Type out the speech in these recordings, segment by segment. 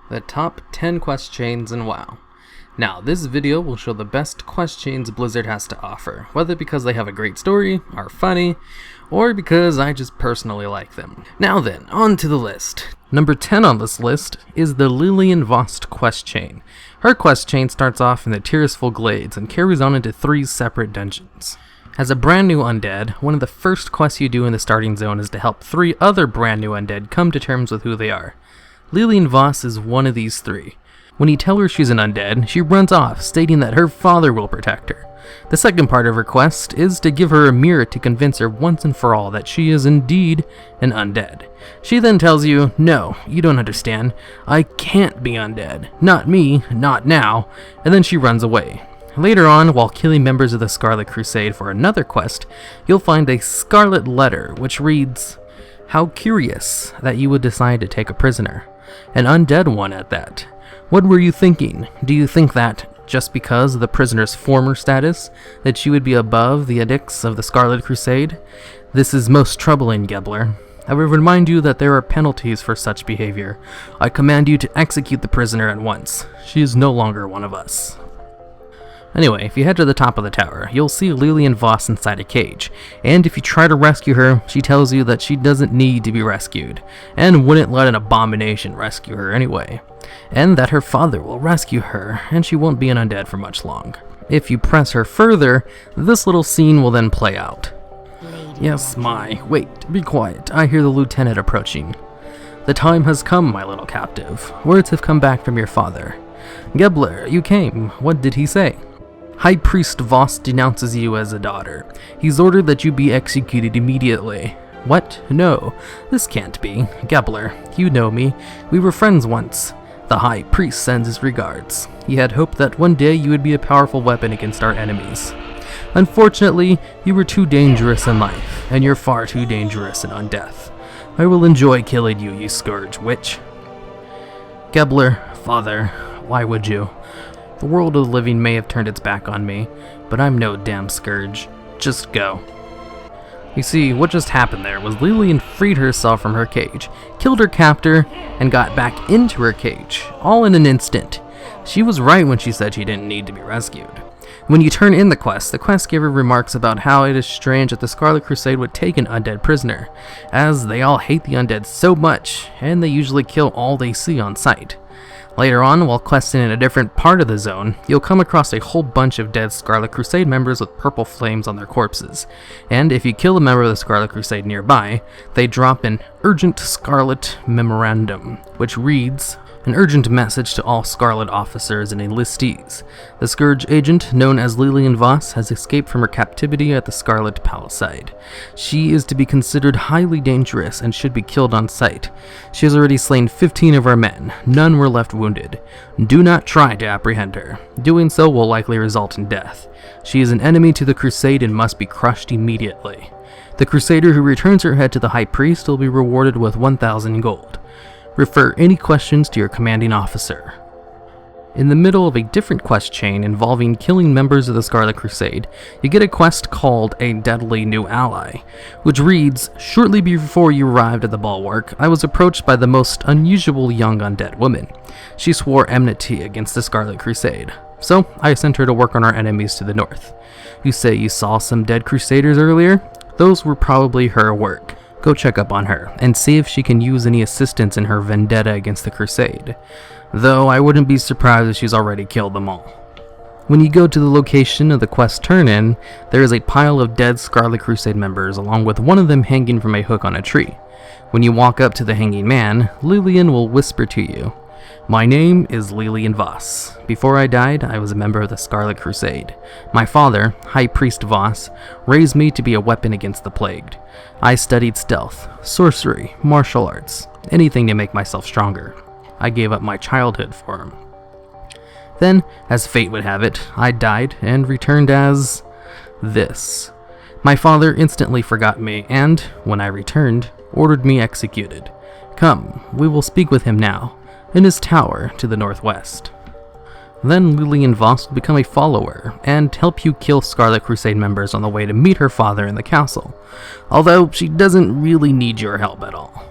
The top 10 quest chains in WoW. Now, this video will show the best quest chains Blizzard has to offer, whether because they have a great story, are funny, or because I just personally like them. Now then, on to the list. Number 10 on this list is the Lilian Voss quest chain. Her quest chain starts off in the Tirisful Glades and carries on into 3 separate dungeons. As a brand new undead, one of the first quests you do in the starting zone is to help 3 other brand new undead come to terms with who they are. Lilian Voss is one of these 3. When you tell her she's an undead, she runs off, stating that her father will protect her. The second part of her quest is to give her a mirror to convince her once and for all that she is indeed an undead. She then tells you, "No, you don't understand. I can't be undead. Not me, not now," and then she runs away. Later on, while killing members of the Scarlet Crusade for another quest, you'll find a scarlet letter which reads, "How curious that you would decide to take a prisoner. An undead one at that. What were you thinking? Do you think that, just because of the prisoner's former status, that she would be above the edicts of the Scarlet Crusade? This is most troubling, Gebler. I will remind you that there are penalties for such behavior. I command you to execute the prisoner at once. She is no longer one of us." Anyway, if you head to the top of the tower, you'll see Lilian Voss inside a cage, and if you try to rescue her, she tells you that she doesn't need to be rescued, and wouldn't let an abomination rescue her anyway, and that her father will rescue her, and she won't be an undead for much long. If you press her further, this little scene will then play out. "Yes, wait, be quiet, I hear the lieutenant approaching. The time has come, my little captive. Words have come back from your father. Gebler, you came. What did he say? High Priest Voss denounces you as a daughter. He's ordered that you be executed immediately." "What? No, this can't be. Gebler, you know me. We were friends once. The High Priest sends his regards. He had hoped that one day you would be a powerful weapon against our enemies. Unfortunately, you were too dangerous in life, and you're far too dangerous in undeath. I will enjoy killing you, you scourge witch." "Gebler, father, why would you? The world of the living may have turned its back on me, but I'm no damn scourge. Just go." You see, what just happened there was Lilian freed herself from her cage, killed her captor, and got back into her cage, all in an instant. She was right when she said she didn't need to be rescued. When you turn in the quest giver remarks about how it is strange that the Scarlet Crusade would take an undead prisoner, as they all hate the undead so much, and they usually kill all they see on sight. Later on, while questing in a different part of the zone, you'll come across a whole bunch of dead Scarlet Crusade members with purple flames on their corpses, and if you kill a member of the Scarlet Crusade nearby, they drop an urgent Scarlet memorandum, which reads, "An urgent message to all Scarlet officers and enlistees. The Scourge agent, known as Lilian Voss, has escaped from her captivity at the Scarlet Palisade. She is to be considered highly dangerous and should be killed on sight. She has already slain 15 of our men. None were left wounded. Do not try to apprehend her. Doing so will likely result in death. She is an enemy to the Crusade and must be crushed immediately. The Crusader who returns her head to the High Priest will be rewarded with 1,000 gold. Refer any questions to your commanding officer." In the middle of a different quest chain involving killing members of the Scarlet Crusade, you get a quest called A Deadly New Ally, which reads, "Shortly before you arrived at the bulwark, I was approached by the most unusual young undead woman. She swore enmity against the Scarlet Crusade. So I sent her to work on our enemies to the north. You say you saw some dead Crusaders earlier? Those were probably her work. Go check up on her, and see if she can use any assistance in her vendetta against the Crusade. Though I wouldn't be surprised if she's already killed them all." When you go to the location of the quest turn-in, there is a pile of dead Scarlet Crusade members, along with one of them hanging from a hook on a tree. When you walk up to the hanging man, Lilian will whisper to you, "My name is Lilian Voss. Before I died, I was a member of the Scarlet Crusade. My father, High Priest Voss, raised me to be a weapon against the plagued. I studied stealth, sorcery, martial arts, anything to make myself stronger. I gave up my childhood for him. Then, as fate would have it, I died and returned as this. My father instantly forgot me and, when I returned, ordered me executed. Come, we will speak with him now, in his tower to the northwest." Then Lilian Voss will become a follower and help you kill Scarlet Crusade members on the way to meet her father in the castle, although she doesn't really need your help at all.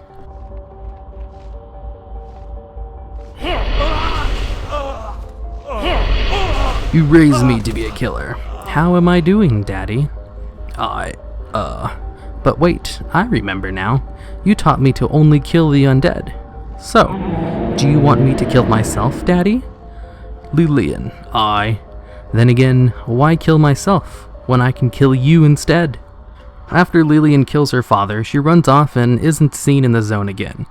You raised me to be a killer. How am I doing, Daddy? But wait, I remember now. You taught me to only kill the undead. So, do you want me to kill myself, Daddy? Lilian, Then again, why kill myself when I can kill you instead? After Lilian kills her father, she runs off and isn't seen in the zone again.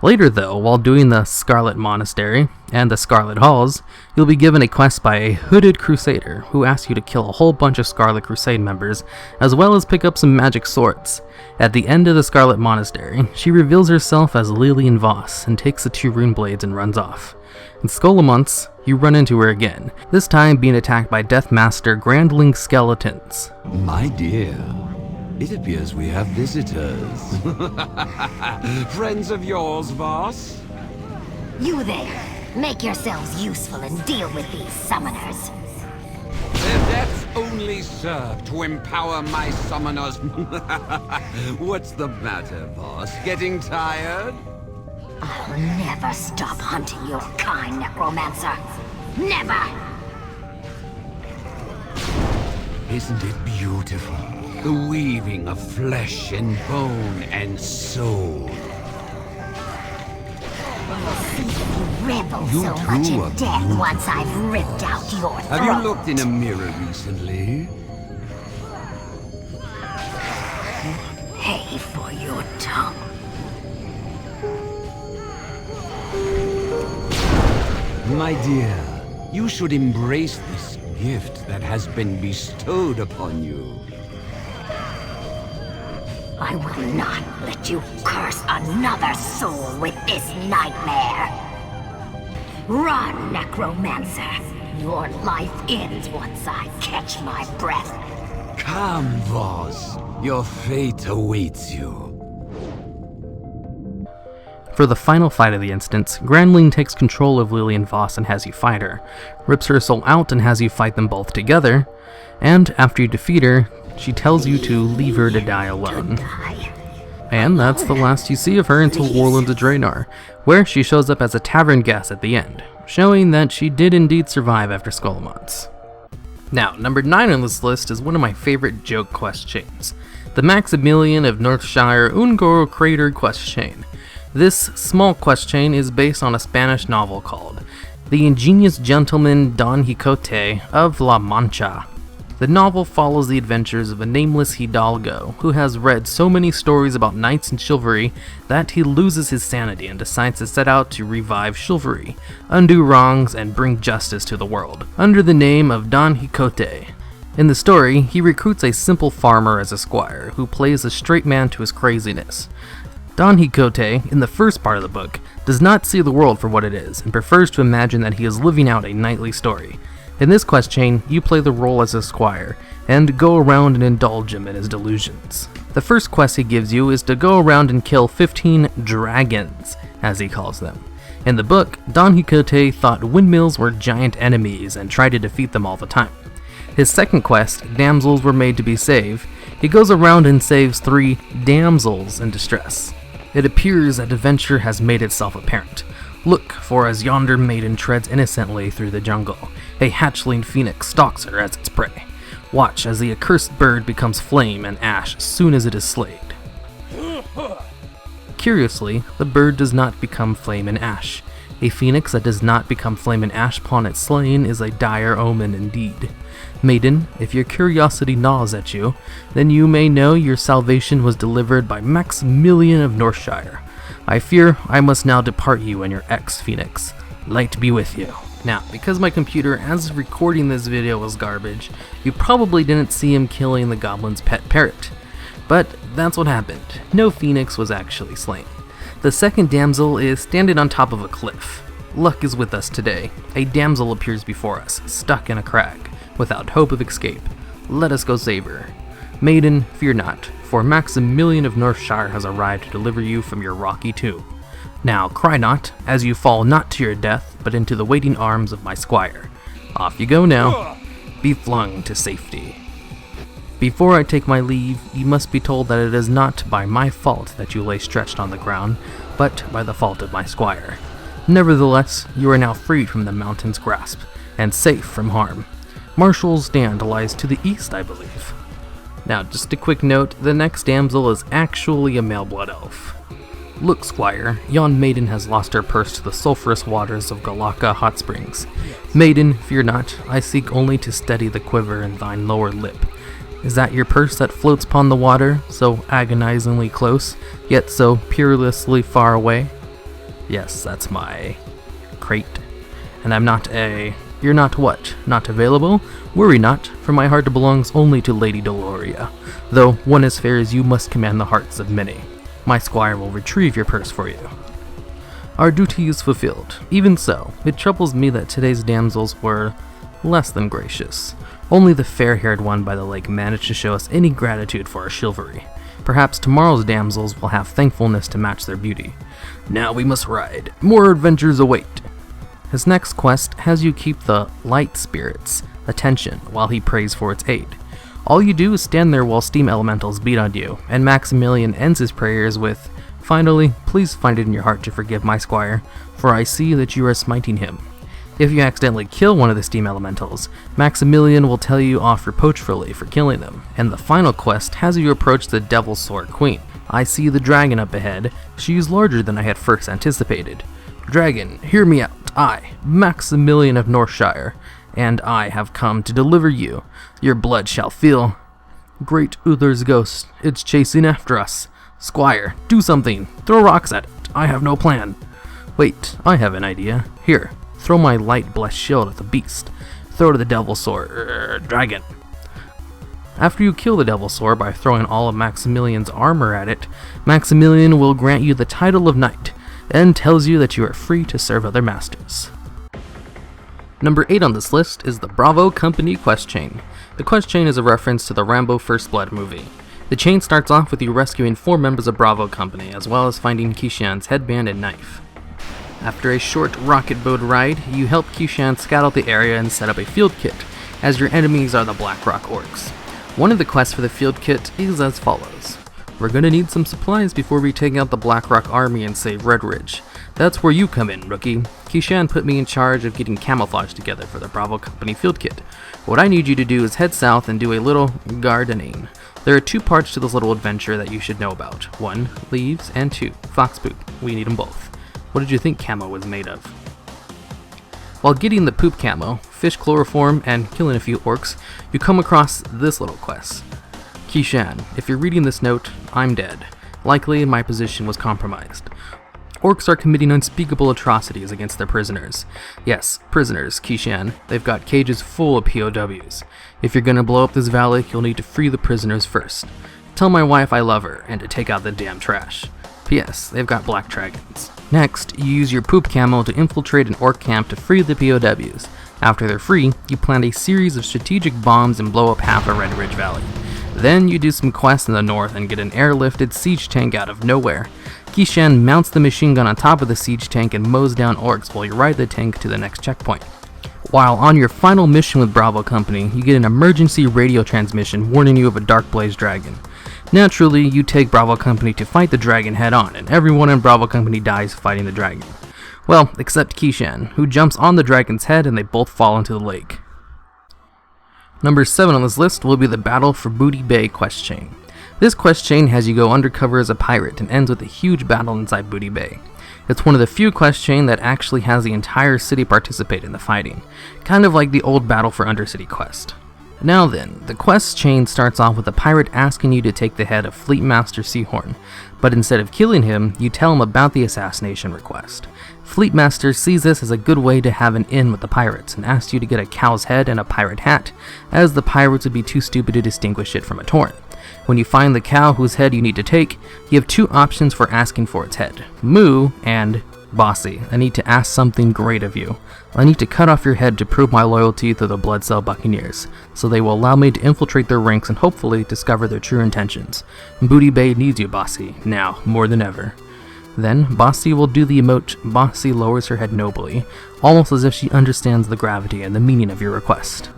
Later though, while doing the Scarlet Monastery and the Scarlet Halls, you'll be given a quest by a hooded crusader who asks you to kill a whole bunch of Scarlet Crusade members, as well as pick up some magic swords. At the end of the Scarlet Monastery, she reveals herself as Lilian Voss and takes the 2 rune blades and runs off. In Skolomonts, you run into her again, this time being attacked by Deathmaster Grandling skeletons. My dear, it appears we have visitors. Friends of yours, Voss? You there! Make yourselves useful and deal with these summoners. Their deaths only serve to empower my summoners. What's the matter, Voss? Getting tired? I'll never stop hunting your kind, Necromancer. Never! Isn't it beautiful? The weaving of flesh and bone and soul. We'll see if you revel You so much too in are death beautiful. once I've ripped out your throat. Have you looked in a mirror recently? Pay for your tongue. My dear, you should embrace this gift that has been bestowed upon you. I will not let you curse another soul with this nightmare. Run, Necromancer. Your life ends once I catch my breath. Come, Voss. Your fate awaits you. For the final fight of the instance, Grandling takes control of Lilian Voss and has you fight her, rips her soul out and has you fight them both together, and after you defeat her, she tells you to leave her to die alone. And that's the last you see of her until Warlands of Draenor, where she shows up as a tavern guest at the end, showing that she did indeed survive after Skolomonts. Now, number 9 on this list is one of my favorite joke quest chains, the Maximillian of Northshire Ungoro Crater quest chain. This small quest chain is based on a Spanish novel called The Ingenious Gentleman Don Quixote of La Mancha. The novel follows the adventures of a nameless hidalgo who has read so many stories about knights and chivalry that he loses his sanity and decides to set out to revive chivalry, undo wrongs, and bring justice to the world, under the name of Don Quixote. In the story, he recruits a simple farmer as a squire who plays a straight man to his craziness. Don Quixote, in the first part of the book, does not see the world for what it is and prefers to imagine that he is living out a knightly story. In this quest chain, you play the role as a squire, and go around and indulge him in his delusions. The first quest he gives you is to go around and kill 15 dragons, as he calls them. In the book, Don Quixote thought windmills were giant enemies and tried to defeat them all the time. His second quest, Damsels Were Made to Be Saved, he goes around and saves 3 damsels in distress. It appears that adventure has made itself apparent. Look, for as yonder maiden treads innocently through the jungle, a hatchling phoenix stalks her as its prey. Watch as the accursed bird becomes flame and ash as soon as it is slayed. Curiously, the bird does not become flame and ash. A phoenix that does not become flame and ash upon its slaying is a dire omen indeed. Maiden, if your curiosity gnaws at you, then you may know your salvation was delivered by Maximillian of Northshire. I fear I must now depart you and your ex-phoenix. Light be with you. Now, because my computer, as of recording this video, was garbage, you probably didn't see him killing the goblin's pet parrot. But that's what happened. No phoenix was actually slain. The second damsel is standing on top of a cliff. Luck is with us today. A damsel appears before us, stuck in a crag, without hope of escape. Let us go save her. Maiden, fear not, for Maximillian of Northshire has arrived to deliver you from your rocky tomb. Now cry not, as you fall not to your death, but into the waiting arms of my squire. Off you go now. Be flung to safety. Before I take my leave, you must be told that it is not by my fault that you lay stretched on the ground, but by the fault of my squire. Nevertheless, you are now freed from the mountain's grasp, and safe from harm. Marshall's stand lies to the east, I believe. Now, just a quick note, the next damsel is actually a male blood elf. Look, squire, yon maiden has lost her purse to the sulphurous waters of Galaka hot springs. Maiden, fear not, I seek only to steady the quiver in thine lower lip. Is that your purse that floats upon the water, so agonizingly close, yet so peerlessly far away? Yes, that's my crate. And I'm not a... You're not what? Not available? Worry not, for my heart belongs only to Lady Deloria, though one as fair as you must command the hearts of many. My squire will retrieve your purse for you. Our duty is fulfilled. Even so, it troubles me that today's damsels were less than gracious. Only the fair-haired one by the lake managed to show us any gratitude for our chivalry. Perhaps tomorrow's damsels will have thankfulness to match their beauty. Now we must ride. More adventures await. His next quest has you keep the light spirit's attention while he prays for its aid. All you do is stand there while steam elementals beat on you, and Maximillian ends his prayers with, "Finally, please find it in your heart to forgive my squire, for I see that you are smiting him." If you accidentally kill one of the steam elementals, Maximillian will tell you off reproachfully for killing them, and the final quest has you approach the Devil Sword Queen. I see the dragon up ahead. She is larger than I had first anticipated. Dragon, hear me out. I, Maximillian of Northshire, and I have come to deliver you. Your blood shall feel. Great Uther's ghost, it's chasing after us. Squire, do something. Throw rocks at it. I have no plan. Wait, I have an idea. Here, throw my light blessed shield at the beast. Throw to the Devil Sword, dragon. After you kill the Devil Sword by throwing all of Maximilian's armor at it, Maximillian will grant you the title of knight, and tells you that you are free to serve other masters. Number 8 on this list is the Bravo Company quest chain. The quest chain is a reference to the Rambo First Blood movie. The chain starts off with you rescuing 4 members of Bravo Company, as well as finding Kishan's headband and knife. After a short rocket boat ride, you help Kishan scout out the area and set up a field kit, as your enemies are the Blackrock Orcs. One of the quests for the field kit is as follows. We're gonna need some supplies before we take out the Blackrock army and save Red Ridge. That's where you come in, rookie. Kishan put me in charge of getting camouflage together for the Bravo Company field kit. What I need you to do is head south and do a little gardening. There are 2 parts to this little adventure that you should know about. 1, leaves, and 2, fox poop. We need them both. What did you think camo was made of? While getting the poop camo, fish chloroform, and killing a few orcs, you come across this little quest. Kishan, if you're reading this note, I'm dead. Likely my position was compromised. Orcs are committing unspeakable atrocities against their prisoners. Yes, prisoners, Kishan. They've got cages full of POWs. If you're gonna blow up this valley, you'll need to free the prisoners first. Tell my wife I love her, and to take out the damn trash. P.S. They've got black dragons. Next, you use your poop camo to infiltrate an orc camp to free the POWs. After they're free, you plant a series of strategic bombs and blow up half of Red Ridge Valley. Then you do some quests in the north and get an airlifted siege tank out of nowhere. Kishan mounts the machine gun on top of the siege tank and mows down orcs while you ride the tank to the next checkpoint. While on your final mission with Bravo Company, you get an emergency radio transmission warning you of a dark blaze dragon. Naturally, you take Bravo Company to fight the dragon head on, and everyone in Bravo Company dies fighting the dragon. Well, except Kishan, who jumps on the dragon's head and they both fall into the lake. Number 7 on this list will be the Battle for BootyBay quest chain. This quest chain has you go undercover as a pirate and ends with a huge battle inside BootyBay. It's one of the few quest chain that actually has the entire city participate in the fighting, kind of like the old Battle for Undercity quest. Now then, the quest chain starts off with a pirate asking you to take the head of Fleet Master Seahorn, but instead of killing him, you tell him about the assassination request. Fleet Master sees this as a good way to have an in with the pirates and asks you to get a cow's head and a pirate hat, as the pirates would be too stupid to distinguish it from a tauren. When you find the cow whose head you need to take, you have 2 options for asking for its head: Moo and Bossy. I need to ask something great of you. I need to cut off your head to prove my loyalty to the Blood Cell Buccaneers, so they will allow me to infiltrate their ranks and hopefully discover their true intentions. BootyBay needs you, Bossy, now more than ever. Then, Bossy will do the emote Bossy lowers her head nobly, almost as if she understands the gravity and the meaning of your request.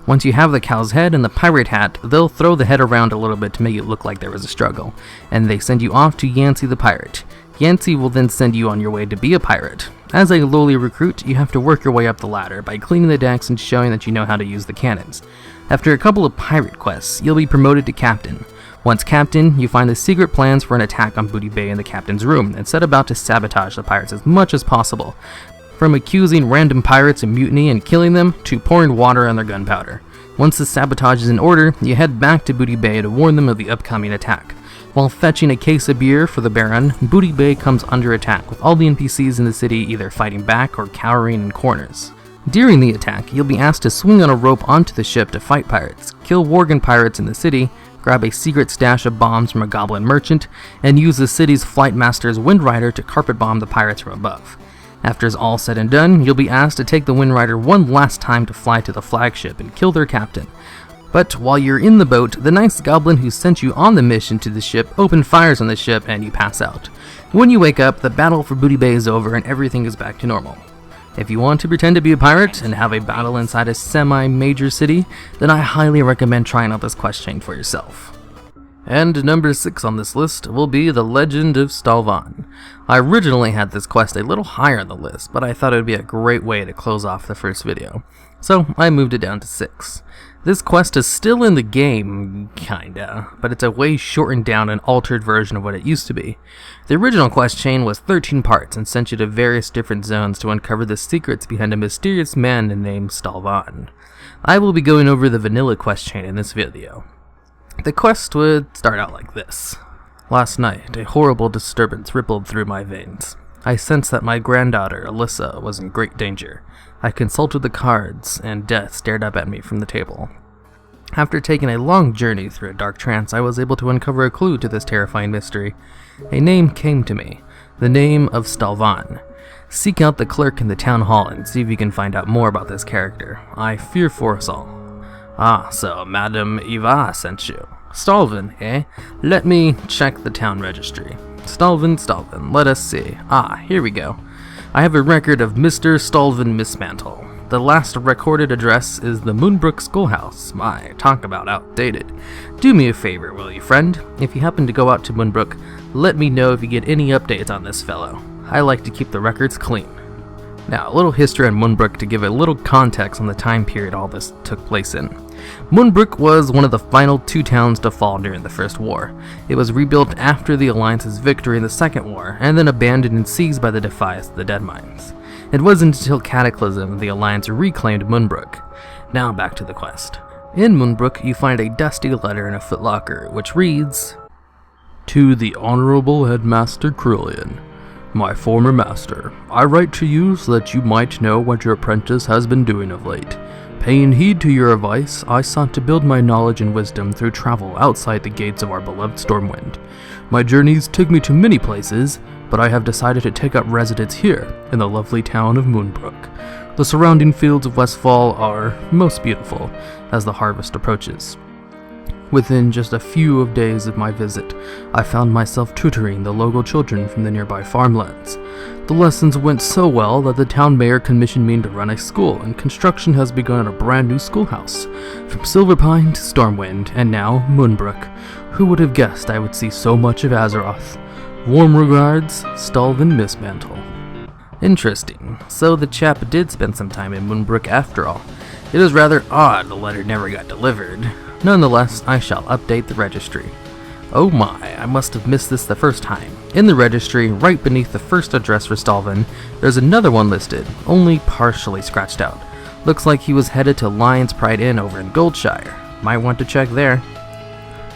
Once you have the cow's head and the pirate hat, they'll throw the head around a little bit to make it look like there was a struggle, and they send you off to Yancey the pirate. Yancey will then send you on your way to be a pirate. As a lowly recruit, you have to work your way up the ladder by cleaning the decks and showing that you know how to use the cannons. After a couple of pirate quests, you'll be promoted to captain. Once captain, you find the secret plans for an attack on BootyBay in the captain's room and set about to sabotage the pirates as much as possible. From accusing random pirates of mutiny and killing them, to pouring water on their gunpowder. Once the sabotage is in order, you head back to BootyBay to warn them of the upcoming attack. While fetching a case of beer for the Baron, BootyBay comes under attack with all the NPCs in the city either fighting back or cowering in corners. During the attack, you'll be asked to swing on a rope onto the ship to fight pirates, kill Worgen pirates in the city, grab a secret stash of bombs from a goblin merchant, and use the city's flight master's Wind Rider to carpet bomb the pirates from above. After it's all said and done, you'll be asked to take the Wind Rider one last time to fly to the flagship and kill their captain. But while you're in the boat, the nice goblin who sent you on the mission to the ship opens fires on the ship and you pass out. When you wake up, the battle for BootyBay is over and everything is back to normal. If you want to pretend to be a pirate and have a battle inside a semi-major city, then I highly recommend trying out this quest chain for yourself. And number 6 on this list will be the Legend of Stalvan. I originally had this quest a little higher on the list, but I thought it would be a great way to close off the first video, so I moved it down to 6. This quest is still in the game, kinda, but it's a way shortened down and altered version of what it used to be. The original quest chain was 13 parts and sent you to various different zones to uncover the secrets behind a mysterious man named Stalvan. I will be going over the vanilla quest chain in this video. The quest would start out like this. Last night, a horrible disturbance rippled through my veins. I sensed that my granddaughter, Alyssa, was in great danger. I consulted the cards, and death stared up at me from the table. After taking a long journey through a dark trance, I was able to uncover a clue to this terrifying mystery. A name came to me, the name of Stalvan. Seek out the clerk in the town hall and see if you can find out more about this character. I fear for us all. Ah, so Madame Eva sent you. Stalvan, eh? Let me check the town registry. Stalvan, let us see. Ah, here we go. I have a record of Mr. Stalvan Mismantle. The last recorded address is the Moonbrook Schoolhouse. My, talk about outdated. Do me a favor, will you, friend? If you happen to go out to Moonbrook, let me know if you get any updates on this fellow. I like to keep the records clean. Now, a little history on Moonbrook to give a little context on the time period all this took place in. Moonbrook was one of the final 2 towns to fall during the First War. It was rebuilt after the Alliance's victory in the Second War, and then abandoned and seized by the Defias, the Deadmines. It wasn't until Cataclysm the Alliance reclaimed Moonbrook. Now back to the quest. In Moonbrook, you find a dusty letter in a footlocker, which reads, "To the Honorable Headmaster Krillian, my former master, I write to you so that you might know what your apprentice has been doing of late. Paying heed to your advice, I sought to build my knowledge and wisdom through travel outside the gates of our beloved Stormwind. My journeys took me to many places, but I have decided to take up residence here, in the lovely town of Moonbrook. The surrounding fields of Westfall are most beautiful as the harvest approaches. Within just a few days of my visit, I found myself tutoring the local children from the nearby farmlands. The lessons went so well that the town mayor commissioned me to run a school, and construction has begun on a brand new schoolhouse. From Silverpine to Stormwind, and now Moonbrook. Who would have guessed I would see so much of Azeroth? Warm regards, Stalvan Mismantle." Interesting. So the chap did spend some time in Moonbrook after all. It is rather odd the letter never got delivered. Nonetheless, I shall update the registry. Oh my, I must have missed this the first time. In the registry, right beneath the first address for Stalvan, there's another one listed, only partially scratched out. Looks like he was headed to Lion's Pride Inn over in Goldshire. Might want to check there.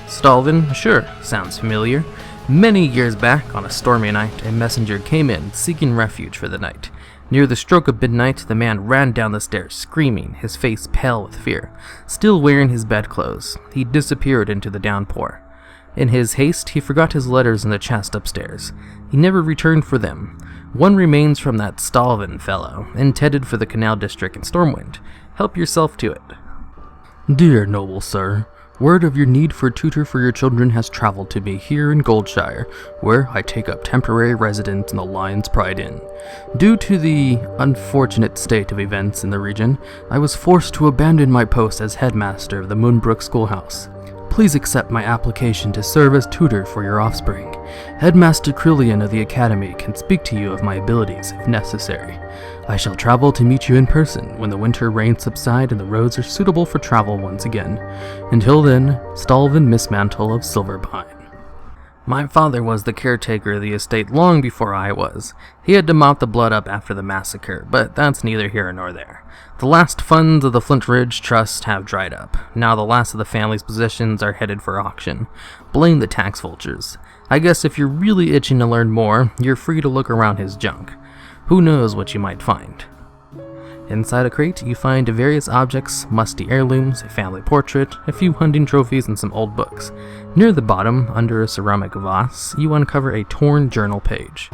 Stalvan, sure, sounds familiar. Many years back, on a stormy night, a messenger came in, seeking refuge for the night. Near the stroke of midnight, the man ran down the stairs, screaming, his face pale with fear. Still wearing his bedclothes, he disappeared into the downpour. In his haste, he forgot his letters in the chest upstairs. He never returned for them. One remains from that Stalvan fellow, intended for the Canal District in Stormwind. Help yourself to it. "Dear noble sir, word of your need for a tutor for your children has traveled to me here in Goldshire, where I take up temporary residence in the Lion's Pride Inn. Due to the unfortunate state of events in the region, I was forced to abandon my post as headmaster of the Moonbrook Schoolhouse. Please accept my application to serve as tutor for your offspring. Headmaster Lilian of the Academy can speak to you of my abilities if necessary. I shall travel to meet you in person when the winter rains subside and the roads are suitable for travel once again. Until then, Stalvan Mistmantle of Silverpine. My father was the caretaker of the estate long before I was. He had to mop the blood up after the massacre, but that's neither here nor there. The last funds of the Flint Ridge Trust have dried up. Now the last of the family's possessions are headed for auction. Blame the tax vultures. I guess if you're really itching to learn more, you're free to look around his junk. Who knows what you might find. Inside a crate, you find various objects, musty heirlooms, a family portrait, a few hunting trophies, and some old books. Near the bottom, under a ceramic vase, you uncover a torn journal page.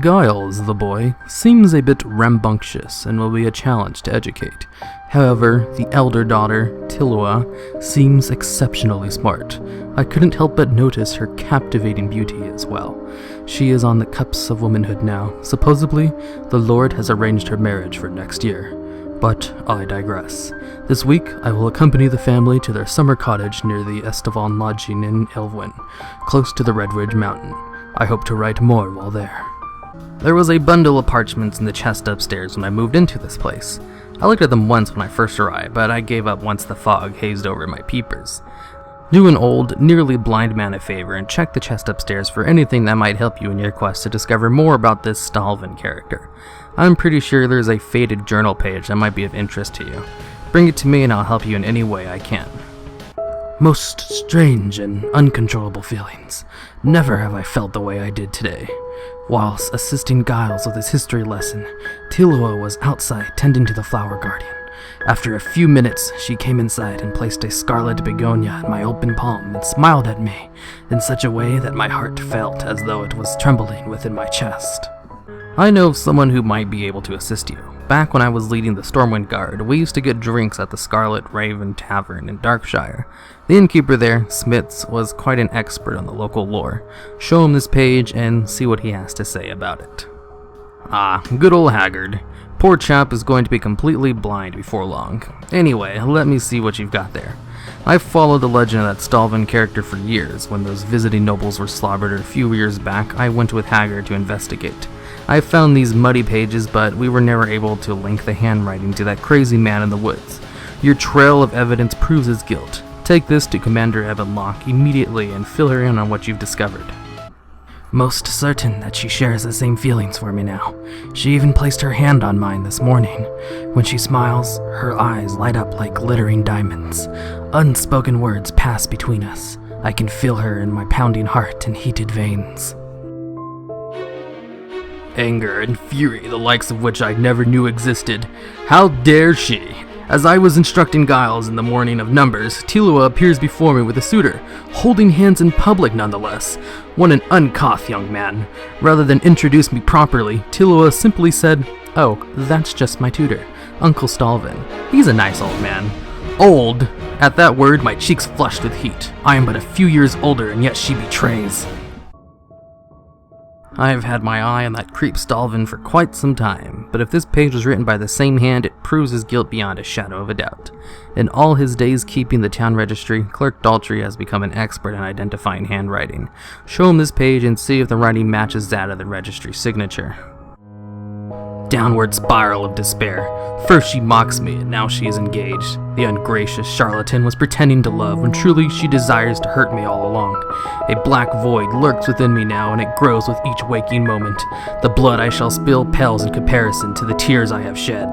Giles, the boy, seems a bit rambunctious and will be a challenge to educate. However, the elder daughter, Tilua, seems exceptionally smart. I couldn't help but notice her captivating beauty as well. She is on the cups of womanhood now. Supposedly, the Lord has arranged her marriage for next year. But I digress. This week, I will accompany the family to their summer cottage near the Estevan lodging in Elwyn, close to the Red Ridge Mountain. I hope to write more while there. There was a bundle of parchments in the chest upstairs when I moved into this place. I looked at them once when I first arrived, but I gave up once the fog hazed over my peepers. Do an old, nearly blind man a favor and check the chest upstairs for anything that might help you in your quest to discover more about this Stalvan character. I'm pretty sure there's a faded journal page that might be of interest to you. Bring it to me and I'll help you in any way I can. Most strange and uncontrollable feelings. Never have I felt the way I did today. Whilst assisting Giles with his history lesson, Tilua was outside tending to the flower guardian. After a few minutes, she came inside and placed a scarlet begonia in my open palm and smiled at me in such a way that my heart felt as though it was trembling within my chest. I know of someone who might be able to assist you. Back when I was leading the Stormwind Guard, we used to get drinks at the Scarlet Raven Tavern in Darkshire. The innkeeper there, Smiths, was quite an expert on the local lore. Show him this page and see what he has to say about it. Ah, good old Haggard. Poor chap is going to be completely blind before long. Anyway, let me see what you've got there. I've followed the legend of that Stalvan character for years. When those visiting nobles were slaughtered a few years back, I went with Haggard to investigate. I found these muddy pages, but we were never able to link the handwriting to that crazy man in the woods. Your trail of evidence proves his guilt. Take this to Commander Evan Locke immediately and fill her in on what you've discovered. Most certain that she shares the same feelings for me now. She even placed her hand on mine this morning. When she smiles, her eyes light up like glittering diamonds. Unspoken words pass between us. I can feel her in my pounding heart and heated veins. Anger and fury, the likes of which I never knew existed. How dare she? As I was instructing Giles in the morning of numbers, Tilua appears before me with a suitor, holding hands in public nonetheless. What an uncouth young man. Rather than introduce me properly, Tilua simply said, "Oh, that's just my tutor, Uncle Stalvan. He's a nice old man." Old? At that word, my cheeks flushed with heat. I am but a few years older, and yet she betrays. I have had my eye on that creep Stalvan for quite some time, but if this page was written by the same hand, it proves his guilt beyond a shadow of a doubt. In all his days keeping the town registry, Clerk Daltrey has become an expert in identifying handwriting. Show him this page and see if the writing matches that of the registry signature. Downward spiral of despair. First she mocks me, and now she is engaged. The ungracious charlatan was pretending to love, when truly she desires to hurt me all along. A black void lurks within me now, and it grows with each waking moment. The blood I shall spill pales in comparison to the tears I have shed.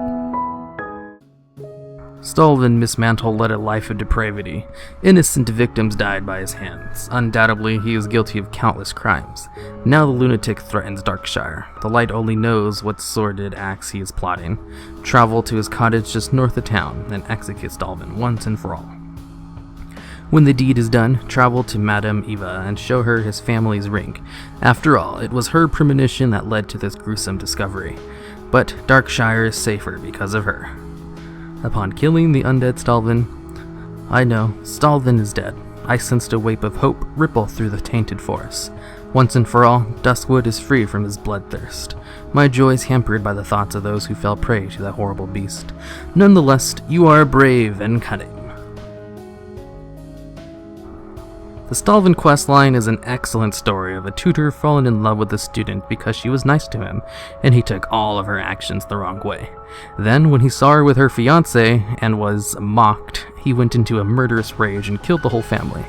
Stalvan Mistmantle led a life of depravity. Innocent victims died by his hands. Undoubtedly, he is guilty of countless crimes. Now the lunatic threatens Darkshire. The light only knows what sordid acts he is plotting. Travel to his cottage just north of town, and execute Stalvan once and for all. When the deed is done, travel to Madame Eva and show her his family's ring. After all, it was her premonition that led to this gruesome discovery. But Darkshire is safer because of her. Upon killing the undead Stalvan, I know, Stalvan is dead. I sensed a wave of hope ripple through the tainted forest. Once and for all, Duskwood is free from his bloodthirst. My joy is hampered by the thoughts of those who fell prey to that horrible beast. Nonetheless, you are brave and cunning. The The Stalvan questline is an excellent story of a tutor falling in love with a student because she was nice to him, and he took all of her actions the wrong way. Then, when he saw her with her fiancé and was mocked, he went into a murderous rage and killed the whole family.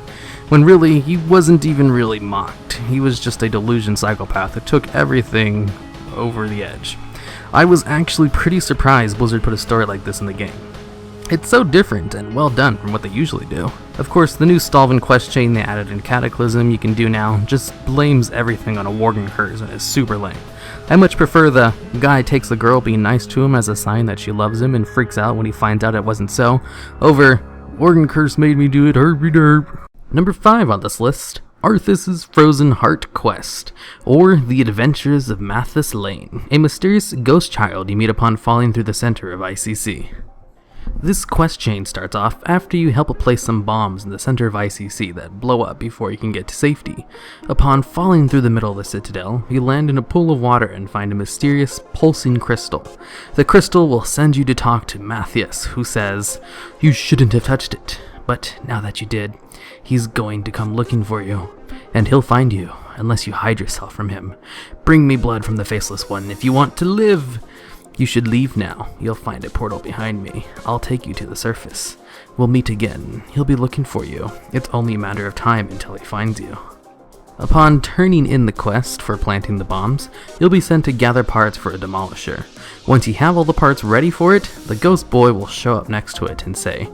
When really, he wasn't even really mocked. He was just a delusion psychopath that took everything over the edge. I was actually pretty surprised Blizzard put a story like this in the game. It's so different and well done from what they usually do. Of course, the new Stalvan quest chain they added in Cataclysm you can do now just blames everything on a Worgen curse and is super lame. I much prefer the guy takes the girl being nice to him as a sign that she loves him and freaks out when he finds out it wasn't so, over Worgen curse made me do it, herby derp. Number 5 on this list, Arthas's Frozen Heart Quest, or The Adventures of Matthias Lehne, a mysterious ghost child you meet upon falling through the center of ICC. This quest chain starts off after you help place some bombs in the center of ICC that blow up before you can get to safety. Upon falling through the middle of the citadel, you land in a pool of water and find a mysterious pulsing crystal. The crystal will send you to talk to Matthias, who says, "You shouldn't have touched it, but now that you did, he's going to come looking for you, and he'll find you, unless you hide yourself from him. Bring me blood from the Faceless One if you want to live. You should leave now. You'll find a portal behind me. I'll take you to the surface. We'll meet again. He'll be looking for you. It's only a matter of time until he finds you." Upon turning in the quest for planting the bombs, you'll be sent to gather parts for a demolisher. Once you have all the parts ready for it, the ghost boy will show up next to it and say,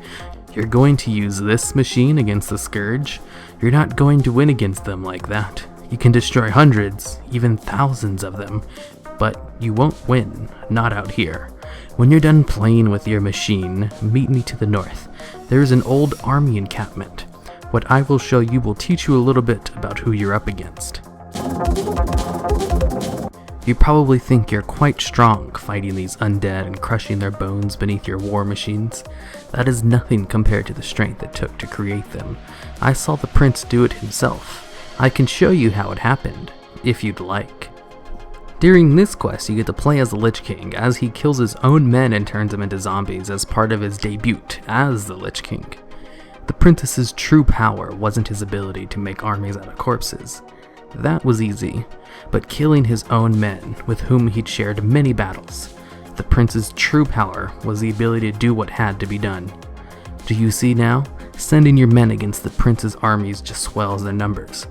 "You're going to use this machine against the Scourge? You're not going to win against them like that. You can destroy hundreds, even thousands of them, but you won't win, not out here. When you're done playing with your machine, meet me to the north. There's an old army encampment. What I will show you will teach you a little bit about who you're up against." You probably think you're quite strong fighting these undead and crushing their bones beneath your war machines. That is nothing compared to the strength it took to create them. I saw the prince do it himself. I can show you how it happened, if you'd like. During this quest, you get to play as the Lich King as he kills his own men and turns them into zombies as part of his debut as the Lich King. The princess's true power wasn't his ability to make armies out of corpses. That was easy, but killing his own men with whom he'd shared many battles. The prince's true power was the ability to do what had to be done. Do you see now? Sending your men against the prince's armies just swells their numbers.